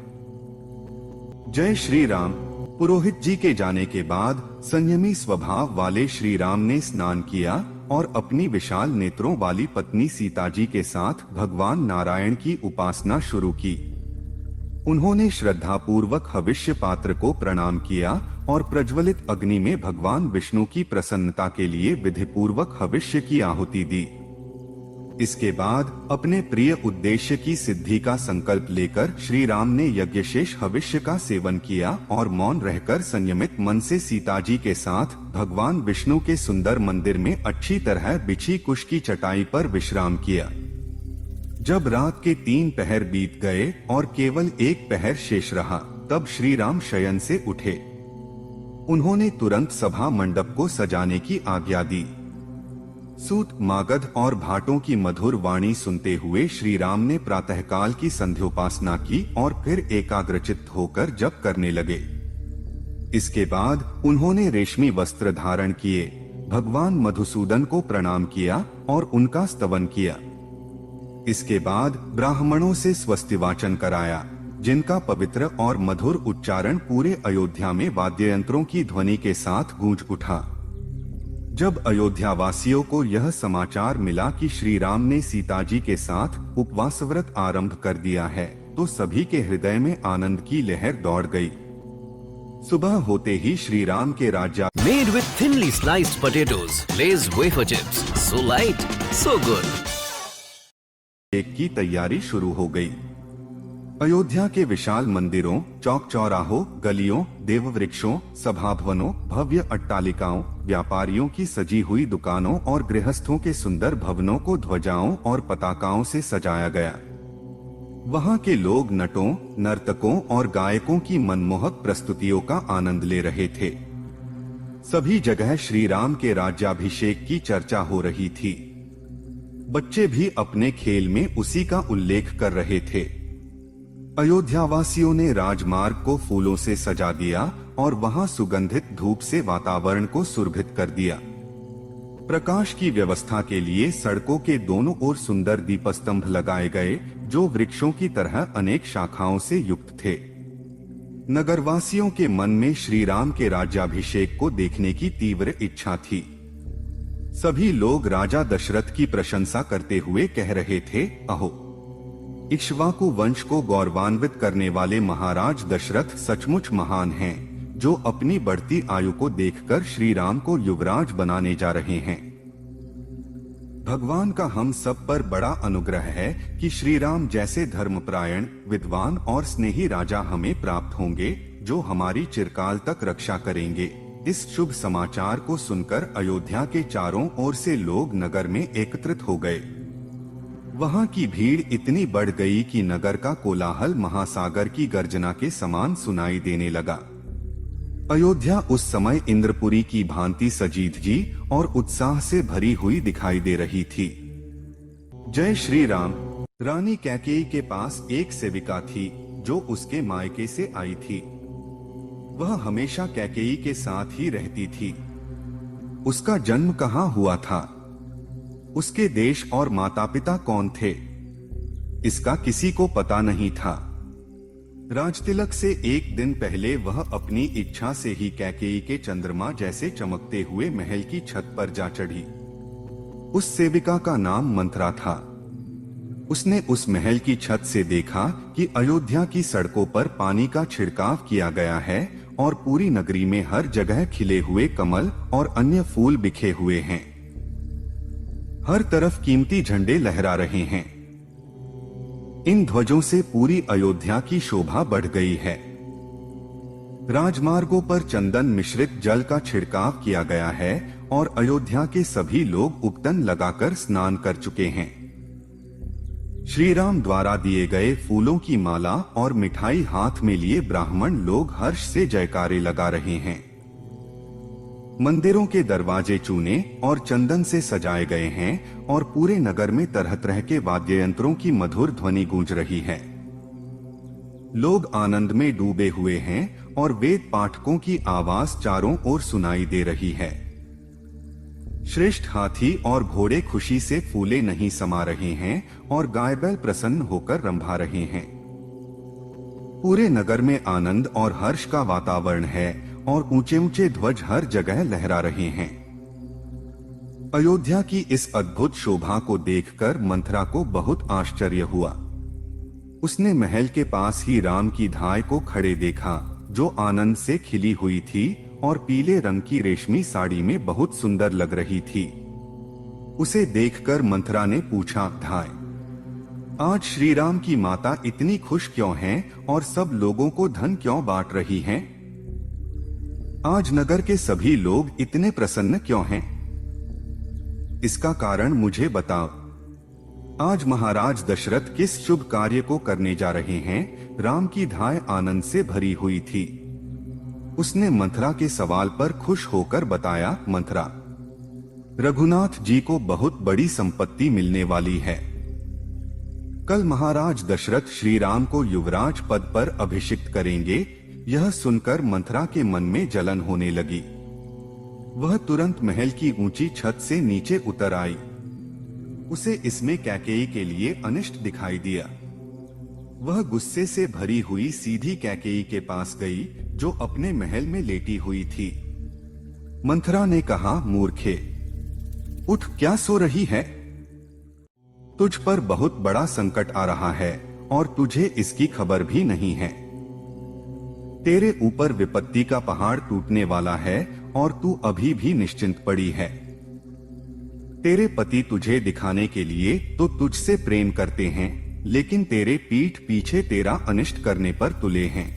Speaker 1: जय श्री राम। पुरोहित जी के जाने के बाद संयमी स्वभाव वाले श्री राम ने स्नान किया और अपनी विशाल नेत्रों वाली पत्नी सीता जी के साथ भगवान नारायण की उपासना शुरू की। उन्होंने श्रद्धापूर्वक हविष्य पात्र को प्रणाम किया और प्रज्वलित अग्नि में भगवान विष्णु की प्रसन्नता के लिए विधिपूर्वक हविष्य की आहुति दी। इसके बाद अपने प्रिय उद्देश्य की सिद्धि का संकल्प लेकर श्री राम ने यज्ञशेष हविष्य का सेवन किया और मौन रहकर संयमित मन से सीता जी के साथ भगवान विष्णु के सुंदर मंदिर में अच्छी तरह बिछी कुश की चटाई पर विश्राम किया। जब रात के 3 पहर बीत गए और केवल 1 पहर शेष रहा, तब श्री राम शयन से उठे। उन्होंने तुरंत सभा मंडप को सजाने की आज्ञा दी। सूत, मागध और भाटों की मधुर वाणी सुनते हुए श्री राम ने प्रातःकाल की संध्योपासना की और फिर एकाग्रचित्त होकर जप करने लगे। इसके बाद उन्होंने रेशमी वस्त्र धारण किए, भगवान मधुसूदन को प्रणाम किया और उनका स्तवन किया। इसके बाद ब्राह्मणों से स्वस्ति वाचन कराया, जिनका पवित्र और मधुर उच्चारण पूरे अयोध्या में वाद्ययंत्रों की ध्वनि के साथ गूंज उठा। जब अयोध्या वासियों को यह समाचार मिला कि श्री राम ने सीता जी के साथ उपवास व्रत आरंभ कर दिया है, तो सभी के हृदय में आनंद की लहर दौड़ गई। सुबह होते ही श्री राम के राज्य
Speaker 2: Made with thinly sliced potatoes, Lay's wafer chips, so light, so good.
Speaker 1: Cake की तैयारी शुरू हो गई। अयोध्या के विशाल मंदिरों, चौक चौराहों, गलियों, देववृक्षों, सभाभवनों, भव्य अट्टालिकाओं, व्यापारियों की सजी हुई दुकानों और गृहस्थों के सुंदर भवनों को ध्वजाओं और पताकाओं से सजाया गया। वहां के लोग नटों, नर्तकों और गायकों की मनमोहक प्रस्तुतियों का आनंद ले रहे थे। सभी जगह श्री राम के राज्याभिषेक की चर्चा हो रही थी। बच्चे भी अपने खेल में उसी का उल्लेख कर रहे थे। अयोध्यावासियों ने राजमार्ग को फूलों से सजा दिया और वहां सुगंधित धूप से वातावरण को सुरभित कर दिया। प्रकाश की व्यवस्था के लिए सड़कों के दोनों ओर सुंदर दीपस्तंभ लगाए गए, जो वृक्षों की तरह अनेक शाखाओं से युक्त थे। नगरवासियों के मन में श्री राम के राज्याभिषेक को देखने की तीव्र इच्छा थी। सभी लोग राजा दशरथ की प्रशंसा करते हुए कह रहे थे, अहो, इक्ष्वाकु वंश को गौरवान्वित करने वाले महाराज दशरथ सचमुच महान हैं, जो अपनी बढ़ती आयु को देखकर श्री राम को युवराज बनाने जा रहे हैं। भगवान का हम सब पर बड़ा अनुग्रह है कि श्री राम जैसे धर्मपरायण, विद्वान और स्नेही राजा हमें प्राप्त होंगे, जो हमारी चिरकाल तक रक्षा करेंगे। इस शुभ समाचार को सुनकर अयोध्या के चारों ओर से लोग नगर में एकत्रित हो गए। वहां की भीड़ इतनी बढ़ गई कि नगर का कोलाहल महासागर की गर्जना के समान सुनाई देने लगा। अयोध्या उस समय इंद्रपुरी की भांति सजीदगी और उत्साह से भरी हुई दिखाई दे रही थी। जय श्री राम। रानी कैकेयी के पास एक सेविका थी जो उसके मायके से आई थी। वह हमेशा कैकेयी के साथ ही रहती थी। उसका जन्म कहाँ हुआ था, उसके देश और माता पिता कौन थे, इसका किसी को पता नहीं था। राजतिलक से एक दिन पहले वह अपनी इच्छा से ही कैकेयी के चंद्रमा जैसे चमकते हुए महल की छत पर जा चढ़ी। उस सेविका का नाम मंथरा था। उसने उस महल की छत से देखा कि अयोध्या की सड़कों पर पानी का छिड़काव किया गया है और पूरी नगरी में हर जगह खिले हुए कमल और अन्य फूल बिखे हुए हैं। हर तरफ कीमती झंडे लहरा रहे हैं। इन ध्वजों से पूरी अयोध्या की शोभा बढ़ गई है। राजमार्गों पर चंदन मिश्रित जल का छिड़काव किया गया है और अयोध्या के सभी लोग उपटन लगाकर स्नान कर चुके हैं। श्री राम द्वारा दिए गए फूलों की माला और मिठाई हाथ में लिए ब्राह्मण लोग हर्ष से जयकारे लगा रहे हैं। मंदिरों के दरवाजे चूने और चंदन से सजाए गए हैं और पूरे नगर में तरह तरह के वाद्य यंत्रों की मधुर ध्वनि गूंज रही है। लोग आनंद में डूबे हुए हैं और वेद पाठकों की आवाज चारों ओर सुनाई दे रही है। श्रेष्ठ हाथी और घोड़े खुशी से फूले नहीं समा रहे हैं और गाय बैल प्रसन्न होकर रंभा रहे हैं। पूरे नगर में आनंद और हर्ष का वातावरण है और ऊंचे ऊंचे ध्वज हर जगह लहरा रहे हैं। अयोध्या की इस अद्भुत शोभा को देखकर मंथरा को बहुत आश्चर्य हुआ। उसने महल के पास ही राम की धाय को खड़े देखा, जो आनंद से खिली हुई थी और पीले रंग की रेशमी साड़ी में बहुत सुंदर लग रही थी। उसे देखकर मंथरा ने पूछा, धाय, आज श्री राम की माता इतनी खुश क्यों हैं और सब लोगों को धन क्यों बांट रही हैं? आज नगर के सभी लोग इतने प्रसन्न क्यों हैं? इसका कारण मुझे बताओ। आज महाराज दशरथ किस शुभ कार्य को करने जा रहे हैं? राम की धाय आनंद से भरी हुई थी। उसने मंथरा के सवाल पर खुश होकर बताया, मंथरा, रघुनाथ जी को बहुत बड़ी संपत्ति मिलने वाली है। कल महाराज दशरथ श्री राम को युवराज पद पर अभिषिक्त करेंगे। यह सुनकर मंथरा के मन में जलन होने लगी। वह तुरंत महल की ऊंची छत से नीचे उतर आई। उसे इसमें कैकेयी के लिए अनिष्ट दिखाई दिया। वह गुस्से से भरी हुई सीधी कैकेयी के पास गई, जो अपने महल में लेटी हुई थी। मंथरा ने कहा, मूर्खे, उठ, क्या सो रही है? तुझ पर बहुत बड़ा संकट आ रहा है और तुझे इसकी खबर भी नहीं है। तेरे ऊपर विपत्ति का पहाड़ टूटने वाला है और तू अभी भी निश्चिंत पड़ी है। तेरे पति तुझे दिखाने के लिए तो तुझसे प्रेम करते हैं, लेकिन तेरे पीठ पीछे तेरा अनिष्ट करने पर तुले हैं।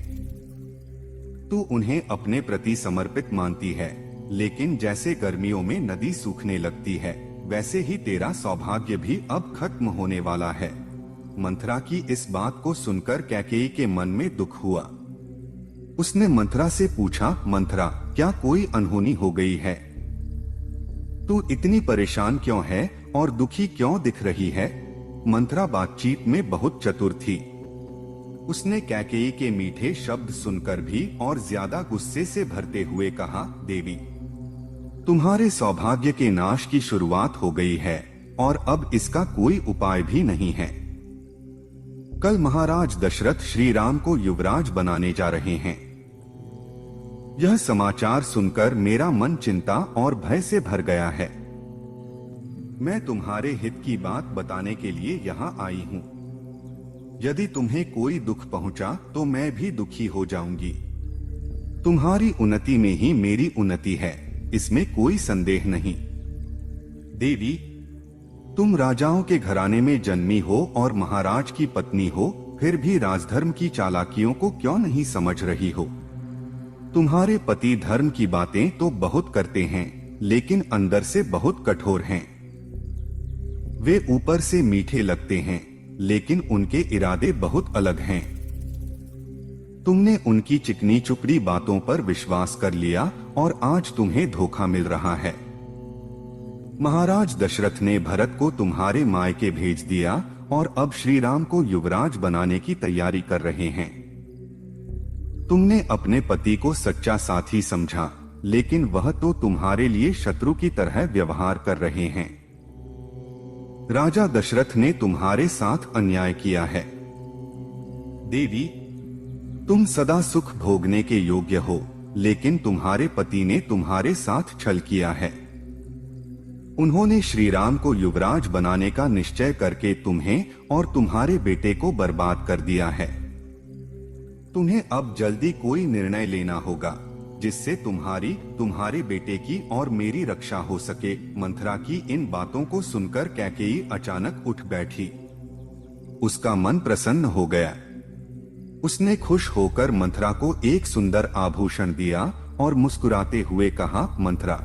Speaker 1: तू उन्हें अपने प्रति समर्पित मानती है, लेकिन जैसे गर्मियों में नदी सूखने लगती है, वैसे ही तेरा सौभाग्य भी अब खत्म होने वाला है। मंथरा की इस बात को सुनकर कैकेयी के मन में दुख हुआ। उसने मंथरा से पूछा, मंथरा, क्या कोई अनहोनी हो गई है? तू इतनी परेशान क्यों है और दुखी क्यों दिख रही है? मंथरा बातचीत में बहुत चतुर थी। उसने कैकेयी के मीठे शब्द सुनकर भी और ज्यादा गुस्से से भरते हुए कहा, देवी, तुम्हारे सौभाग्य के नाश की शुरुआत हो गई है और अब इसका कोई उपाय भी नहीं है। कल महाराज दशरथ श्री राम को युवराज बनाने जा रहे हैं। यह समाचार सुनकर मेरा मन चिंता और भय से भर गया है। मैं तुम्हारे हित की बात बताने के लिए यहाँ आई हूँ। यदि तुम्हें कोई दुख पहुँचा तो मैं भी दुखी हो जाऊंगी। तुम्हारी उन्नति में ही मेरी उन्नति है, इसमें कोई संदेह नहीं। देवी, तुम राजाओं के घराने में जन्मी हो और महाराज की पत्नी हो, फिर भी राजधर्म की चालाकियों को क्यों नहीं समझ रही हो? तुम्हारे पति धर्म की बातें तो बहुत करते हैं, लेकिन अंदर से बहुत कठोर हैं। वे ऊपर से मीठे लगते हैं, लेकिन उनके इरादे बहुत अलग हैं। तुमने उनकी चिकनी चुपड़ी बातों पर विश्वास कर लिया और आज तुम्हें धोखा मिल रहा है। महाराज दशरथ ने भरत को तुम्हारे मायके भेज दिया और अब श्री राम को युवराज बनाने की तैयारी कर रहे हैं। तुमने अपने पति को सच्चा साथी समझा, लेकिन वह तो तुम्हारे लिए शत्रु की तरह व्यवहार कर रहे हैं। राजा दशरथ ने तुम्हारे साथ अन्याय किया है। देवी, तुम सदा सुख भोगने के योग्य हो, लेकिन तुम्हारे पति ने तुम्हारे साथ छल किया है। उन्होंने श्री राम को युवराज बनाने का निश्चय करके तुम्हें और तुम्हारे बेटे को बर्बाद कर दिया है। तुम्हें अब जल्दी कोई निर्णय लेना होगा, जिससे तुम्हारे बेटे की और मेरी रक्षा हो सके। मंथरा की इन बातों को सुनकर कैकेयी अचानक उठ बैठी। उसका मन प्रसन्न हो गया। उसने खुश होकर मंथरा को एक सुंदर आभूषण दिया और मुस्कुराते हुए कहा, मंथरा,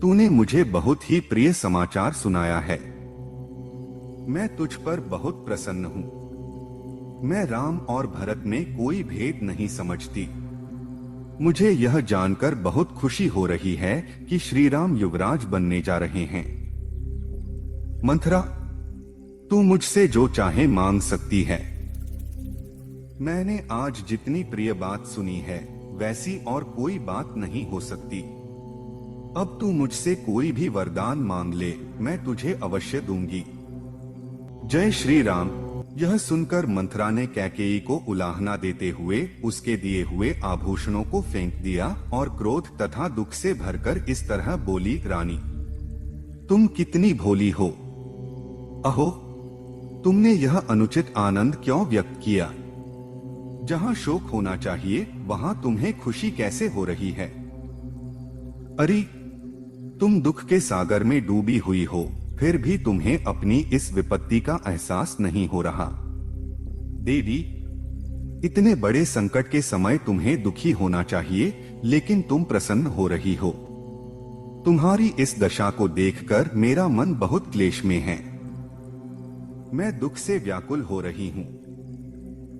Speaker 1: तूने मुझे बहुत ही प्रिय समाचार सुनाया है। मैं तुझ पर बहुत प्रसन्न हूँ। मैं राम और भरत में कोई भेद नहीं समझती। मुझे यह जानकर बहुत खुशी हो रही है कि श्री राम युवराज बनने जा रहे हैं। मंथरा, तू मुझसे जो चाहे मांग सकती है। मैंने आज जितनी प्रिय बात सुनी है, वैसी और कोई बात नहीं हो सकती। अब तू मुझसे कोई भी वरदान मांग ले, मैं तुझे अवश्य दूंगी। जय श्री राम। यह सुनकर मंथरा ने कैकेयी को उलाहना देते हुए उसके दिए हुए आभूषणों को फेंक दिया और क्रोध तथा दुख से भरकर इस तरह बोली, रानी, तुम कितनी भोली हो। अहो, तुमने यह अनुचित आनंद क्यों व्यक्त किया? जहां शोक होना चाहिए वहां तुम्हें खुशी कैसे हो रही है? अरे, तुम दुख के सागर में डूबी हुई हो, फिर भी तुम्हें अपनी इस विपत्ति का एहसास नहीं हो रहा। देवी, इतने बड़े संकट के समय तुम्हें दुखी होना चाहिए, लेकिन तुम प्रसन्न हो रही हो। तुम्हारी इस दशा को देखकर मेरा मन बहुत क्लेश में है। मैं दुख से व्याकुल हो रही हूं।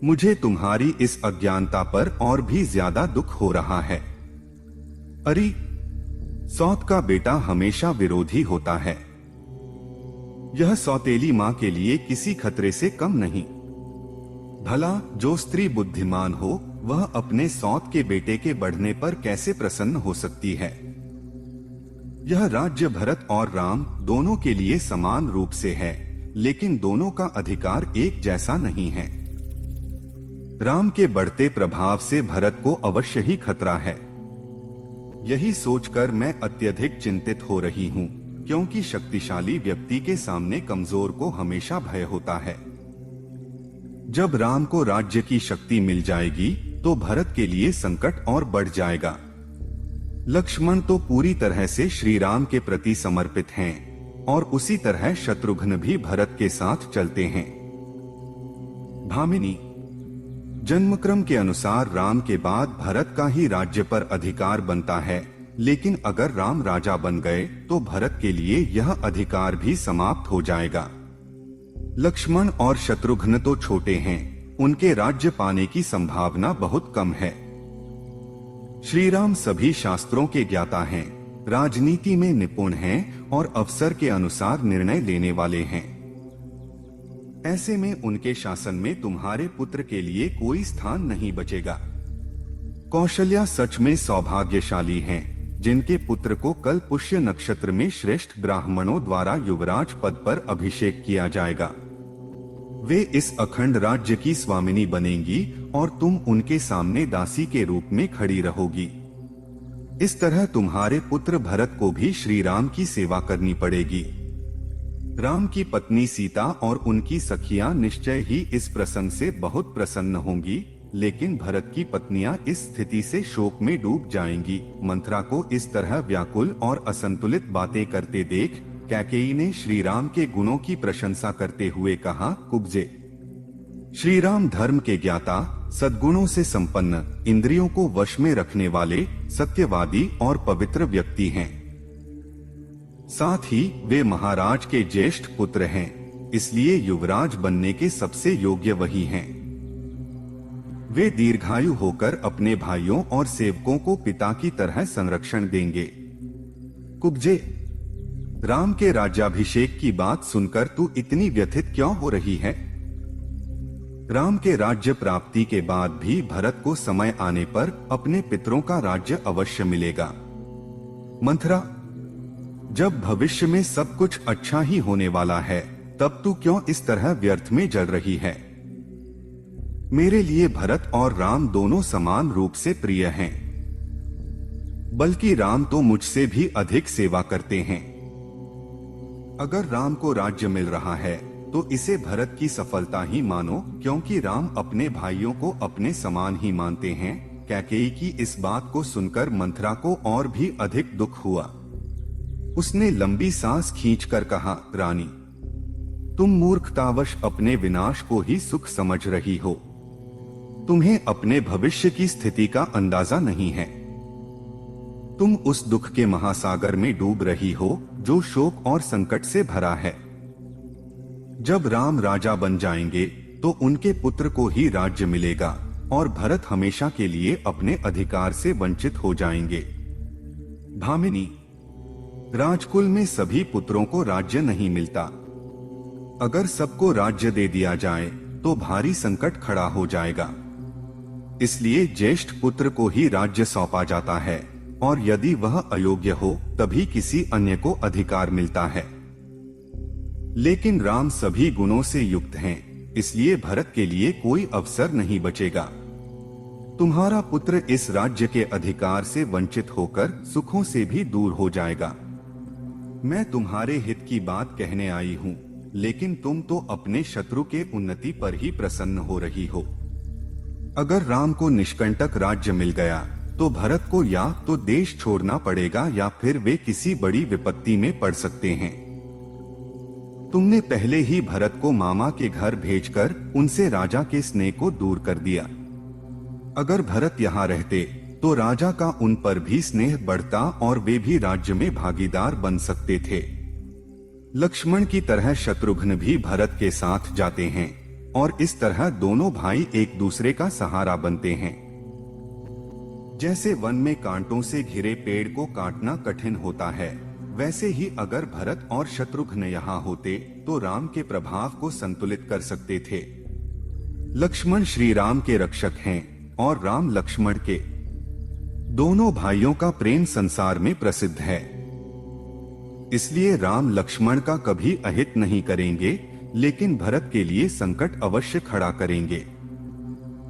Speaker 1: मुझे तुम्हारी इस अज्ञानता पर और भी ज्यादा दुख हो रहा है। अरे, सौत का बेटा हमेशा विरोधी होता है। यह सौतेली मां के लिए किसी खतरे से कम नहीं। भला जो स्त्री बुद्धिमान हो वह अपने सौत के बेटे के बढ़ने पर कैसे प्रसन्न हो सकती है? यह राज्य भरत और राम दोनों के लिए समान रूप से है, लेकिन दोनों का अधिकार एक जैसा नहीं है। राम के बढ़ते प्रभाव से भरत को अवश्य ही खतरा है। यही सोचकर मैं अत्यधिक चिंतित हो रही हूँ, क्योंकि शक्तिशाली व्यक्ति के सामने कमजोर को हमेशा भय होता है। जब राम को राज्य की शक्ति मिल जाएगी तो भरत के लिए संकट और बढ़ जाएगा। लक्ष्मण तो पूरी तरह से श्री राम के प्रति समर्पित हैं और उसी तरह शत्रुघ्न भी भरत के साथ चलते हैं। भामिनी, जन्मक्रम के अनुसार राम के बाद भरत का ही राज्य पर अधिकार बनता है, लेकिन अगर राम राजा बन गए तो भरत के लिए यह अधिकार भी समाप्त हो जाएगा। लक्ष्मण और शत्रुघ्न तो छोटे हैं, उनके राज्य पाने की संभावना बहुत कम है। श्री राम सभी शास्त्रों के ज्ञाता हैं, राजनीति में निपुण हैं और अवसर के अनुसार निर्णय लेने वाले हैं। ऐसे में उनके शासन में तुम्हारे पुत्र के लिए कोई स्थान नहीं बचेगा। कौशल्या सच में सौभाग्यशाली हैं, जिनके पुत्र को कल पुष्य नक्षत्र में श्रेष्ठ ब्राह्मणों द्वारा युवराज पद पर अभिषेक किया जाएगा। वे इस अखंड राज्य की स्वामिनी बनेंगी और तुम उनके सामने दासी के रूप में खड़ी रहोगी। इस तरह तुम्हारे पुत्र भरत को भी श्री राम की सेवा करनी पड़ेगी। राम की पत्नी सीता और उनकी सखियां निश्चय ही इस प्रसंग से बहुत प्रसन्न होंगी, लेकिन भरत की पत्नियां इस स्थिति से शोक में डूब जाएंगी। मंथरा को इस तरह व्याकुल और असंतुलित बातें करते देख कैकेयी ने श्री राम के गुणों की प्रशंसा करते हुए कहा, कुब्जे, श्री राम धर्म के ज्ञाता, सद्गुणों से संपन्न, इंद्रियों को वश में रखने वाले, सत्यवादी और पवित्र व्यक्ति हैं। साथ ही वे महाराज के ज्येष्ठ पुत्र हैं, इसलिए युवराज बनने के सबसे योग्य वही हैं। वे दीर्घायु होकर अपने भाइयों और सेवकों को पिता की तरह संरक्षण देंगे। कुब्जे, राम के राज्याभिषेक की बात सुनकर तू इतनी व्यथित क्यों हो रही है? राम के राज्य प्राप्ति के बाद भी भरत को समय आने पर अपने पितरों का राज्य अवश्य मिलेगा। मंथरा, जब भविष्य में सब कुछ अच्छा ही होने वाला है, तब तू क्यों इस तरह व्यर्थ में जल रही है? मेरे लिए भरत और राम दोनों समान रूप से प्रिय हैं। बल्कि राम तो मुझसे भी अधिक सेवा करते हैं। अगर राम को राज्य मिल रहा है तो इसे भरत की सफलता ही मानो, क्योंकि राम अपने भाइयों को अपने समान ही मानते हैं। कैकेयी की इस बात को सुनकर मंथरा को और भी अधिक दुख हुआ। उसने लंबी सांस खींचकर कहा, रानी, तुम मूर्खतावश अपने विनाश को ही सुख समझ रही हो। तुम्हें अपने भविष्य की स्थिति का अंदाजा नहीं है। तुम उस दुख के महासागर में डूब रही हो जो शोक और संकट से भरा है। जब राम राजा बन जाएंगे तो उनके पुत्र को ही राज्य मिलेगा और भरत हमेशा के लिए अपने अधिकार से वंचित हो जाएंगे। भामिनी, राजकुल में सभी पुत्रों को राज्य नहीं मिलता। अगर सबको राज्य दे दिया जाए तो भारी संकट खड़ा हो जाएगा। इसलिए ज्येष्ठ पुत्र को ही राज्य सौंपा जाता है और यदि वह अयोग्य हो तभी किसी अन्य को अधिकार मिलता है। लेकिन राम सभी गुणों से युक्त हैं, इसलिए भरत के लिए कोई अवसर नहीं बचेगा। तुम्हारा पुत्र इस राज्य के अधिकार से वंचित होकर सुखों से भी दूर हो जाएगा। मैं तुम्हारे हित की बात कहने आई हूँ। लेकिन तुम तो अपने शत्रु के उन्नति पर ही प्रसन्न हो रही हो। अगर राम को निष्कंटक राज्य मिल गया तो भरत को या तो देश छोड़ना पड़ेगा या फिर वे किसी बड़ी विपत्ति में पड़ सकते हैं। तुमने पहले ही भरत को मामा के घर भेजकर उनसे राजा के स्नेह को दूर कर दिया। अगर भरत यहाँ रहते तो राजा का उन पर भी स्नेह बढ़ता और वे भी राज्य में भागीदार बन सकते थे। लक्ष्मण की तरह शत्रुघ्न भी भरत के साथ जाते हैं और इस तरह दोनों भाई एक दूसरे का सहारा बनते हैं। जैसे वन में कांटों से घिरे पेड़ को काटना कठिन होता है, वैसे ही अगर भरत और शत्रुघ्न यहाँ होते तो राम के प्रभाव को संतुलित कर सकते थे। लक्ष्मण श्री राम के रक्षक हैं और राम लक्ष्मण के। दोनों भाइयों का प्रेम संसार में प्रसिद्ध है, इसलिए राम लक्ष्मण का कभी अहित नहीं करेंगे, लेकिन भरत के लिए संकट अवश्य खड़ा करेंगे।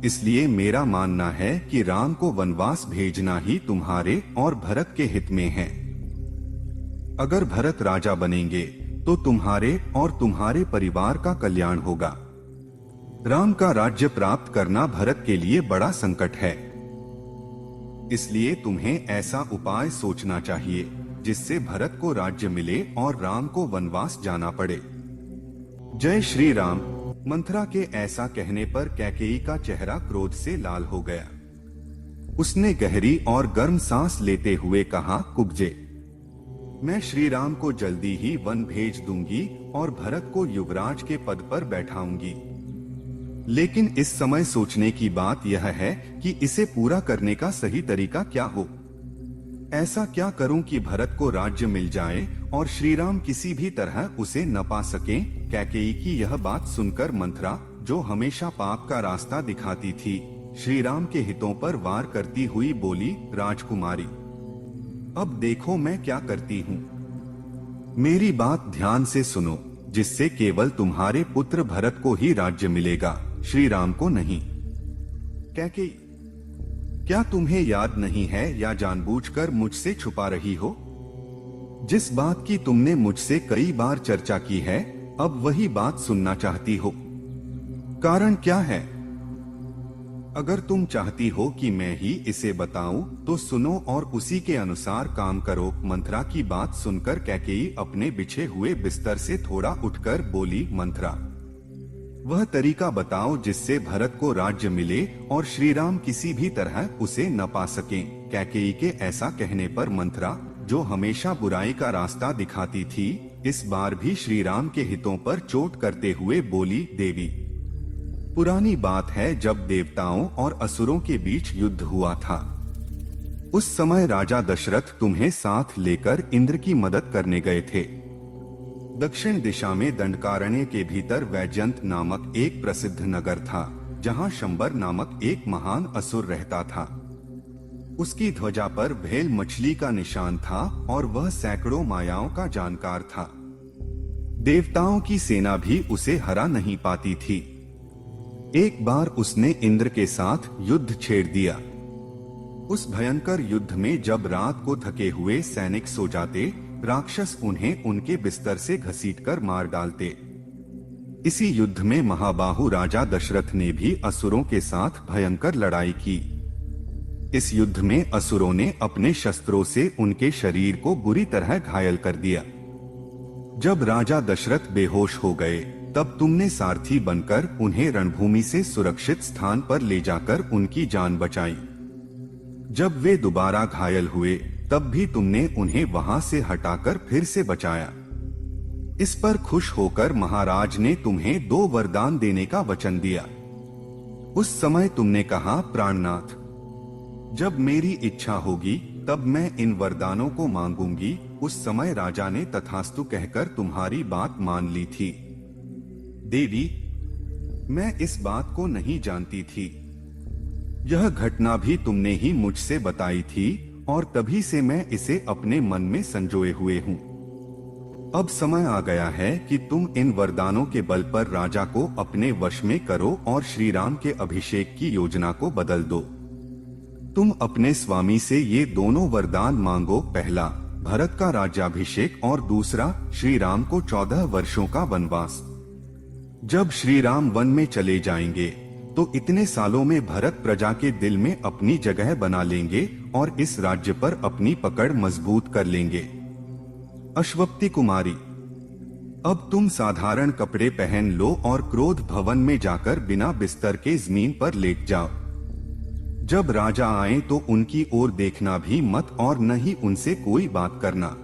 Speaker 1: इसलिए मेरा मानना है कि राम को वनवास भेजना ही तुम्हारे और भरत के हित में है। अगर भरत राजा बनेंगे तो तुम्हारे और तुम्हारे परिवार का कल्याण होगा। राम का राज्य प्राप्त करना भरत के लिए बड़ा संकट है, इसलिए तुम्हें ऐसा उपाय सोचना चाहिए जिससे भरत को राज्य मिले और राम को वनवास जाना पड़े। जय श्री राम। मंथरा के ऐसा कहने पर कैकेयी का चेहरा क्रोध से लाल हो गया। उसने गहरी और गर्म सांस लेते हुए कहा, कुब्जे, मैं श्री राम को जल्दी ही वन भेज दूंगी और भरत को युवराज के पद पर बैठाऊंगी। लेकिन इस समय सोचने की बात यह है कि इसे पूरा करने का सही तरीका क्या हो। ऐसा क्या करूं कि भरत को राज्य मिल जाए और श्री राम किसी भी तरह उसे न पा सकें। कैकेयी की यह बात सुनकर मंथरा, जो हमेशा पाप का रास्ता दिखाती थी, श्री राम के हितों पर वार करती हुई बोली, राजकुमारी, अब देखो मैं क्या करती हूँ। मेरी बात ध्यान से सुनो, जिससे केवल तुम्हारे पुत्र भरत को ही राज्य मिलेगा, श्री राम को नहीं। कैकेयी, क्या तुम्हें याद नहीं है या जानबूझकर मुझसे छुपा रही हो? जिस बात की तुमने मुझसे कई बार चर्चा की है, अब वही बात सुनना चाहती हो। कारण क्या है? अगर तुम चाहती हो कि मैं ही इसे बताऊं, तो सुनो और उसी के अनुसार काम करो। मंथरा की बात सुनकर कैकेयी अपने बिछे हुए बिस्तर से थोड़ा उठकर बोली, मंथरा, वह तरीका बताओ जिससे भरत को राज्य मिले और श्री राम किसी भी तरह उसे न पा सकें। कैकेयी के ऐसा कहने पर मंथरा, जो हमेशा बुराई का रास्ता दिखाती थी, इस बार भी श्री राम के हितों पर चोट करते हुए बोली, देवी, पुरानी बात है जब देवताओं और असुरों के बीच युद्ध हुआ था। उस समय राजा दशरथ तुम्हें साथ लेकर इंद्र की मदद करने गए थे। दक्षिण दिशा में दंडकारण्य के भीतर वैजयंत नामक एक प्रसिद्ध नगर था, जहां शंबर नामक एक महान असुर रहता था। उसकी ध्वजा पर भेल मछली का निशान था और वह सैकड़ों मायाओं का जानकार था। देवताओं की सेना भी उसे हरा नहीं पाती थी। एक बार उसने इंद्र के साथ युद्ध छेड़ दिया। उस भयंकर युद्ध में जब रात को थके हुए सैनिक सो जाते, राक्षस उन्हें उनके बिस्तर से घसीटकर मार डालते। इसी युद्ध में महाबाहु राजा दशरथ ने भी असुरों के साथ भयंकर लड़ाई की। इस युद्ध में असुरों ने अपने शस्त्रों से उनके शरीर को बुरी तरह घायल कर दिया। जब राजा दशरथ बेहोश हो गए, तब तुमने सारथी बनकर उन्हें रणभूमि से सुरक्षित स्थान पर ले जाकर उनकी जान बचाई। जब वे दोबारा घायल हुए, तब भी तुमने उन्हें वहां से हटाकर फिर से बचाया। इस पर खुश होकर महाराज ने तुम्हें 2 वरदान देने का वचन दिया। उस समय तुमने कहा, प्राणनाथ, जब मेरी इच्छा होगी तब मैं इन वरदानों को मांगूंगी। उस समय राजा ने तथास्तु कहकर तुम्हारी बात मान ली थी। देवी, मैं इस बात को नहीं जानती थी। यह घटना भी तुमने ही मुझसे बताई थी और तभी से मैं इसे अपने मन में संजोए हुए हूँ। अब समय आ गया है कि तुम इन वरदानों के बल पर राजा को अपने वश में करो और श्री राम के अभिषेक की योजना को बदल दो। तुम अपने स्वामी से ये दोनों वरदान मांगो। पहला, भरत का राज्याभिषेक और दूसरा श्री राम को 14 वर्षों का वनवास। जब श्री राम वन में चले जाएंगे तो इतने सालों में भरत प्रजा के दिल में अपनी जगह बना लेंगे और इस राज्य पर अपनी पकड़ मजबूत कर लेंगे। अश्वपति कुमारी, अब तुम साधारण कपड़े पहन लो और क्रोध भवन में जाकर बिना बिस्तर के जमीन पर लेट जाओ। जब राजा आए तो उनकी ओर देखना भी मत और न ही उनसे कोई बात करना।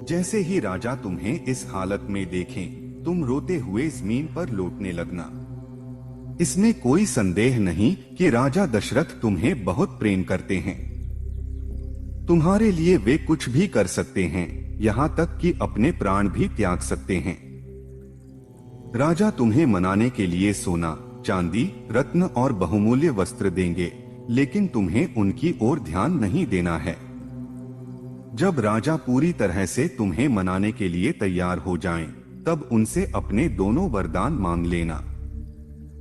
Speaker 1: जैसे ही राजा तुम्हें इस हालत में देखें, तुम रोते हुए जमीन पर लौटने लगना। इसमें कोई संदेह नहीं कि राजा दशरथ तुम्हें बहुत प्रेम करते हैं। तुम्हारे लिए वे कुछ भी कर सकते हैं, यहाँ तक कि अपने प्राण भी त्याग सकते हैं। राजा तुम्हें मनाने के लिए सोना, चांदी, रत्न और बहुमूल्य वस्त्र देंगे, लेकिन तुम्हें उनकी ओर ध्यान नहीं देना है। जब राजा पूरी तरह से तुम्हें मनाने के लिए तैयार हो जाएं, तब उनसे अपने दोनों वरदान मांग लेना।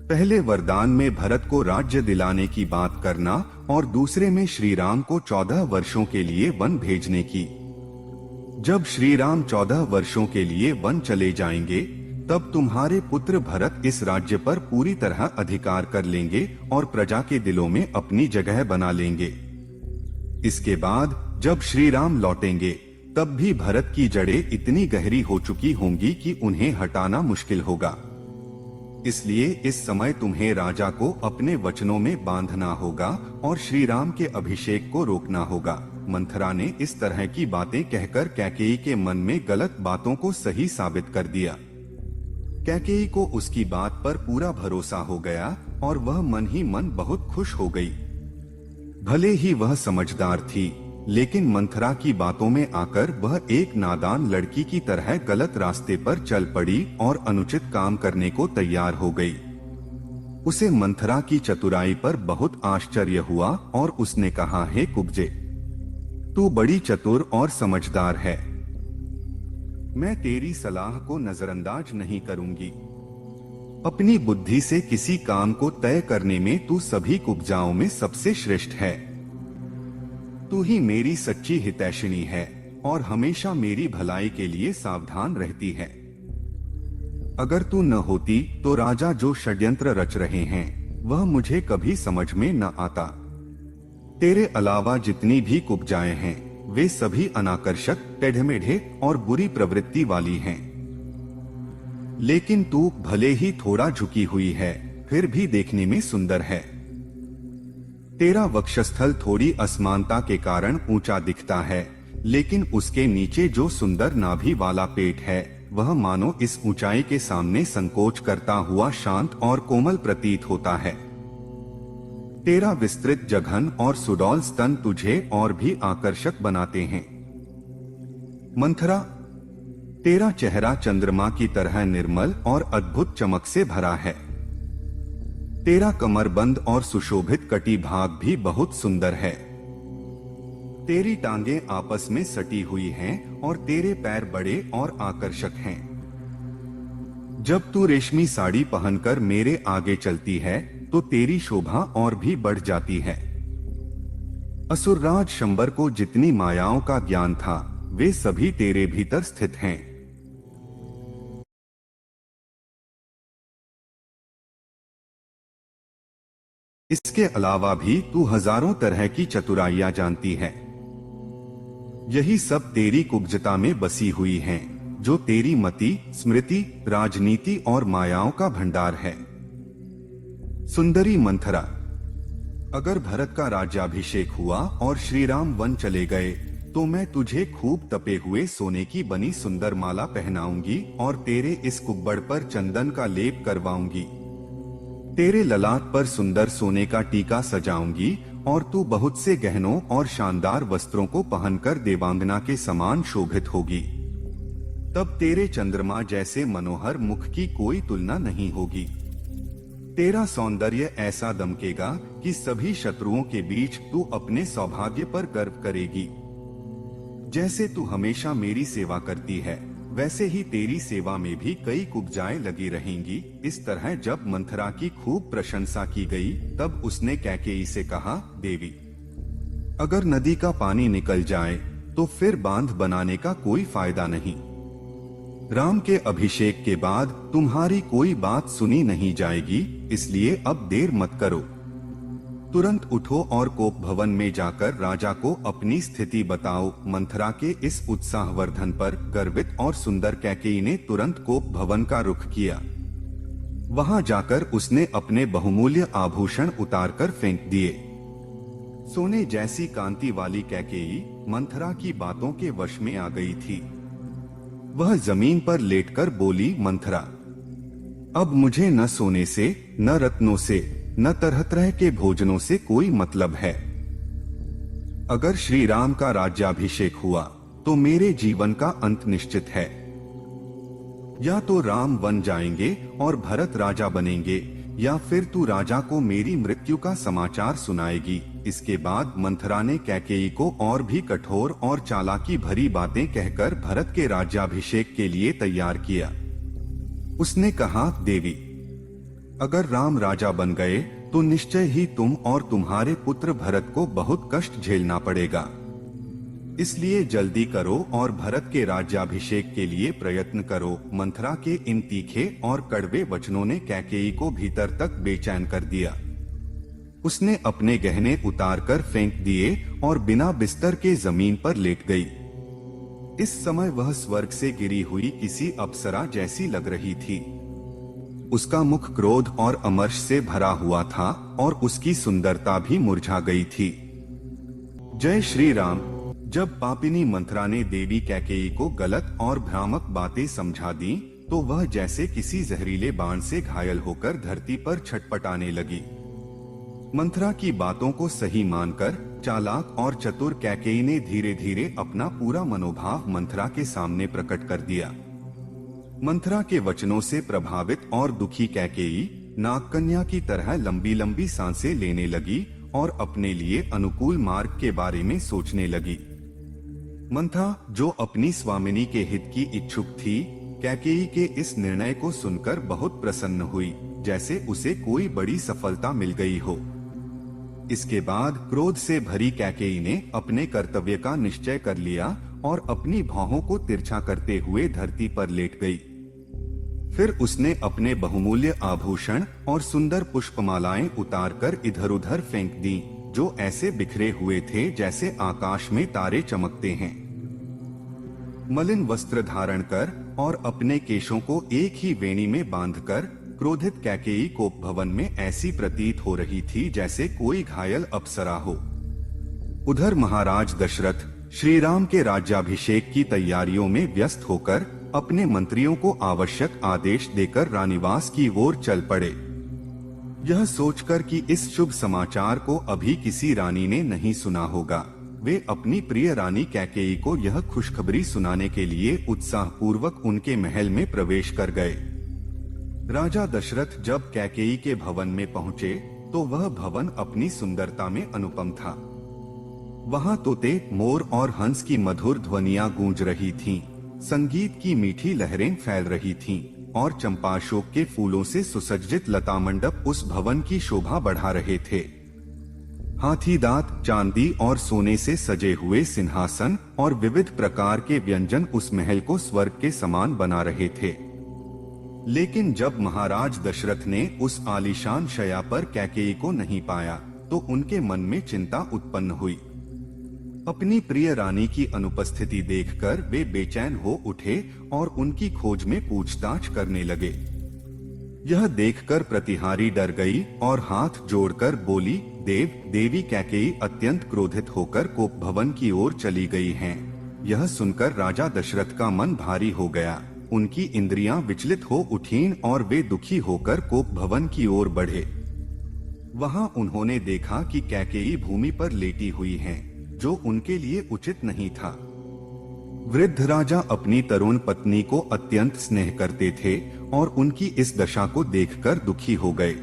Speaker 1: पहले वरदान में भरत को राज्य दिलाने की बात करना और दूसरे में श्री राम को 14 वर्षों के लिए वन भेजने की। जब श्री राम 14 वर्षों के लिए वन चले जाएंगे, तब तुम्हारे पुत्र भरत इस राज्य पर पूरी तरह अधिकार कर लेंगे और प्रजा के दिलों में अपनी जगह बना लेंगे। इसके बाद जब श्री राम लौटेंगे, तब भी भरत की जड़ें इतनी गहरी हो चुकी होंगी कि उन्हें हटाना मुश्किल होगा। इसलिए इस समय तुम्हें राजा को अपने वचनों में बांधना होगा और श्री राम के अभिषेक को रोकना होगा। मंथरा ने इस तरह की बातें कहकर कैकेयी के मन में गलत बातों को सही साबित कर दिया। कैकेयी को उसकी बात पर पूरा भरोसा हो गया और वह मन ही मन बहुत खुश हो गई। भले ही वह समझदार थी, लेकिन मंथरा की बातों में आकर वह एक नादान लड़की की तरह गलत रास्ते पर चल पड़ी और अनुचित काम करने को तैयार हो गई। उसे मंथरा की चतुराई पर बहुत आश्चर्य हुआ और उसने कहा, हे कुब्जे, तू बड़ी चतुर और समझदार है। मैं तेरी सलाह को नजरअंदाज नहीं करूंगी। अपनी बुद्धि से किसी काम को तय करने में तू सभी कुब्जाओं में सबसे श्रेष्ठ है। तू ही मेरी सच्ची हितैषिणी है और हमेशा मेरी भलाई के लिए सावधान रहती है। अगर तू न होती तो राजा जो षड्यंत्र रच रहे हैं वह मुझे कभी समझ में न आता। तेरे अलावा जितनी भी कुब्जाएं हैं वे सभी अनाकर्षक, टेढ़मेढ़े और बुरी प्रवृत्ति वाली हैं। लेकिन तू भले ही थोड़ा झुकी हुई है, फिर भी देखने में सुंदर है। तेरा वक्षस्थल थोड़ी असमानता के कारण ऊंचा दिखता है, लेकिन उसके नीचे जो सुंदर नाभि वाला पेट है वह मानो इस ऊंचाई के सामने संकोच करता हुआ शांत और कोमल प्रतीत होता है। तेरा विस्तृत जघन और सुडौल स्तन तुझे और भी आकर्षक बनाते हैं। मंथरा, तेरा चेहरा चंद्रमा की तरह निर्मल और अद्भुत चमक से भरा है। तेरा कमरबंद और सुशोभित कटी भाग भी बहुत सुंदर है। तेरी टांगें आपस में सटी हुई हैं और तेरे पैर बड़े और आकर्षक हैं। जब तू रेशमी साड़ी पहनकर मेरे आगे चलती है तो तेरी शोभा और भी बढ़ जाती है। असुरराज शंबर को जितनी मायाओं का ज्ञान था वे सभी तेरे भीतर स्थित हैं। इसके अलावा भी तू हजारों तरह की चतुराइयां जानती है। यही सब तेरी कुब्जता में बसी हुई हैं, जो तेरी मति, स्मृति, राजनीति और मायाओं का भंडार है। सुंदरी मंथरा, अगर भरत का राज्याभिषेक हुआ और श्री राम वन चले गए तो मैं तुझे खूब तपे हुए सोने की बनी सुंदर माला पहनाऊंगी और तेरे इस कुब्बड़ पर चंदन का लेप करवाऊंगी। तेरे ललाट पर सुंदर सोने का टीका सजाऊंगी और तू बहुत से गहनों और शानदार वस्त्रों को पहनकर देवांगना के समान शोभित होगी। तब तेरे चंद्रमा जैसे मनोहर मुख की कोई तुलना नहीं होगी। तेरा सौंदर्य ऐसा दमकेगा कि सभी शत्रुओं के बीच तू अपने सौभाग्य पर गर्व करेगी। जैसे तू हमेशा मेरी सेवा करती है, वैसे ही तेरी सेवा में भी कई कुब्जाएं लगी रहेंगी। इस तरह जब मंथरा की खूब प्रशंसा की गई, तब उसने कैकेयी से कहा, देवी, अगर नदी का पानी निकल जाए तो फिर बांध बनाने का कोई फायदा नहीं। राम के अभिषेक के बाद तुम्हारी कोई बात सुनी नहीं जाएगी, इसलिए अब देर मत करो। तुरंत उठो और कोप भवन में जाकर राजा को अपनी स्थिति बताओ। मंथरा के इस उत्साहवर्धन पर गर्वित और सुंदर कैकेयी ने तुरंत कोप भवन का रुख किया। वहां जाकर उसने अपने बहुमूल्य आभूषण उतारकर फेंक दिए। सोने जैसी कांति वाली कैकेयी मंथरा की बातों के वश में आ गई थी। वह जमीन पर लेटकर बोली, मंथरा, अब मुझे न सोने से, न रत्नों से, न तरह तरह के भोजनों से कोई मतलब है। अगर श्री राम का राज्याभिषेक हुआ तो मेरे जीवन का अंत निश्चित है। या तो राम वन जाएंगे और भरत राजा बनेंगे, या फिर तू राजा को मेरी मृत्यु का समाचार सुनाएगी। इसके बाद मंथरा ने कैकेयी को और भी कठोर और चालाकी भरी बातें कहकर भरत के राज्याभिषेक के लिए तैयार किया। उसने कहा, देवी, अगर राम राजा बन गए तो निश्चय ही तुम और तुम्हारे पुत्र भरत को बहुत कष्ट झेलना पड़ेगा। इसलिए जल्दी करो और भरत के राज्याभिषेक के लिए प्रयत्न करो। मंथरा के इन तीखे और कड़वे वचनों ने कैकेयी को भीतर तक बेचैन कर दिया। उसने अपने गहने उतारकर फेंक दिए और बिना बिस्तर के जमीन पर लेट गई। इस समय वह स्वर्ग से गिरी हुई किसी अप्सरा जैसी लग रही थी। उसका मुख क्रोध और अमर्ष से भरा हुआ था और उसकी सुंदरता भी मुरझा गई थी। जय श्री राम। जब पापिनी मंथरा ने देवी कैकेयी को गलत और भ्रामक बातें समझा दी तो वह जैसे किसी जहरीले बाण से घायल होकर धरती पर छटपटाने लगी। मंथरा की बातों को सही मानकर चालाक और चतुर कैकेयी ने धीरे धीरे अपना पूरा मनोभाव मंथरा के सामने प्रकट कर दिया। मंथरा के वचनों से प्रभावित और दुखी कैकेयी नागकन्या की तरह लंबी लंबी सांसें लेने लगी और अपने लिए अनुकूल मार्ग के बारे में सोचने लगी। मंथरा, जो अपनी स्वामिनी के हित की इच्छुक थी, कैकेयी के इस निर्णय को सुनकर बहुत प्रसन्न हुई, जैसे उसे कोई बड़ी सफलता मिल गई हो। इसके बाद क्रोध से भरी कैकेयी ने अपने कर्तव्य का निश्चय कर लिया और अपनी भौहों को तिरछा करते हुए धरती पर लेट गई। फिर उसने अपने बहुमूल्य आभूषण और सुंदर पुष्पमालाएं उतारकर इधर-उधर फेंक दी, जो ऐसे बिखरे हुए थे जैसे आकाश में तारे चमकते हैं। मलिन वस्त्र धारण कर और अपने केशों को एक ही वेणी में बांधकर क्रोधित कैकेयी कोप भवन में ऐसी प्रतीत हो रही थी जैसे कोई घायल अप्सरा हो। उधर महाराज दशरथ श्री राम के राज्याभिषेक की तैयारियों में व्यस्त होकर अपने मंत्रियों को आवश्यक आदेश देकर रानीवास की ओर चल पड़े। यह सोचकर कि इस शुभ समाचार को अभी किसी रानी ने नहीं सुना होगा, वे अपनी प्रिय रानी कैकेयी को यह खुशखबरी सुनाने के लिए उत्साहपूर्वक उनके महल में प्रवेश कर गए। राजा दशरथ जब कैकेयी के भवन में पहुंचे तो वह भवन अपनी सुंदरता में अनुपम था। वहां तोते, मोर और हंस की मधुर ध्वनियां गूंज रही थीं, संगीत की मीठी लहरें फैल रही थीं और चंपाशोक के फूलों से सुसज्जित लता मंडप उस भवन की शोभा बढ़ा रहे थे। हाथी दांत, चांदी और सोने से सजे हुए सिंहासन और विविध प्रकार के व्यंजन उस महल को स्वर्ग के समान बना रहे थे। लेकिन जब महाराज दशरथ ने उस आलीशान शया पर कैकेयी को नहीं पाया तो उनके मन में चिंता उत्पन्न हुई। अपनी प्रिय रानी की अनुपस्थिति देखकर वे बेचैन हो उठे और उनकी खोज में पूछताछ करने लगे। यह देखकर प्रतिहारी डर गई और हाथ जोड़कर बोली, देवी कैकेयी अत्यंत क्रोधित होकर कोप भवन की ओर चली गई हैं। यह सुनकर राजा दशरथ का मन भारी हो गया, उनकी इंद्रियां विचलित हो उठीं और वे दुखी होकर कोप भवन की ओर बढ़े। वहां उन्होंने देखा कि कैकेयी भूमि पर लेटी हुई हैं, जो उनके लिए उचित नहीं था। वृद्ध राजा अपनी तरुण पत्नी को अत्यंत स्नेह करते थे और उनकी इस दशा को देखकर दुखी हो गए।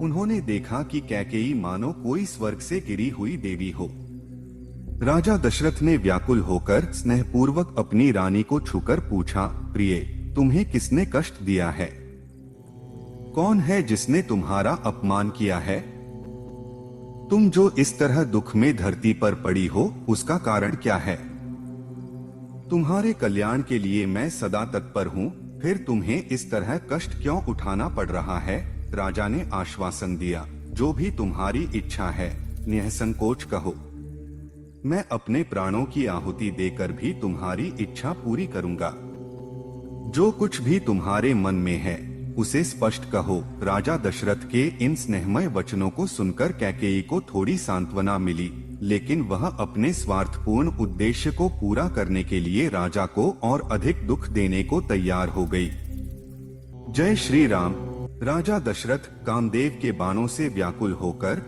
Speaker 1: उन्होंने देखा कि कैकेयी मानो कोई स्वर्ग से गिरी हुई देवी हो। राजा दशरथ ने व्याकुल होकर स्नेहपूर्वक अपनी रानी को छूकर पूछा, प्रिय, तुम्हें किसने कष्ट दिया है? कौन है जिसने तुम्हारा अपमान किया है? तुम जो इस तरह दुख में धरती पर पड़ी हो उसका कारण क्या है? तुम्हारे कल्याण के लिए मैं सदा तत्पर हूँ, फिर तुम्हें इस तरह कष्ट क्यों उठाना पड़ रहा है? राजा ने आश्वासन दिया, जो भी तुम्हारी इच्छा है निसंकोच कहो। मैं अपने प्राणों की आहुति देकर भी तुम्हारी इच्छा पूरी करूंगा। जो कुछ भी तुम्हारे मन में है उसे स्पष्ट कहो। राजा दशरथ के इन स्नेहमय वचनों को सुनकर कैकेयी को थोड़ी सांत्वना मिली, लेकिन वह अपने स्वार्थपूर्ण उद्देश्य को पूरा करने के लिए राजा को और अधिक दुख देने को तैयार हो गई। जय श्री राम। राजा दशरथ कामदेव के बाणों से व्याकुल होकर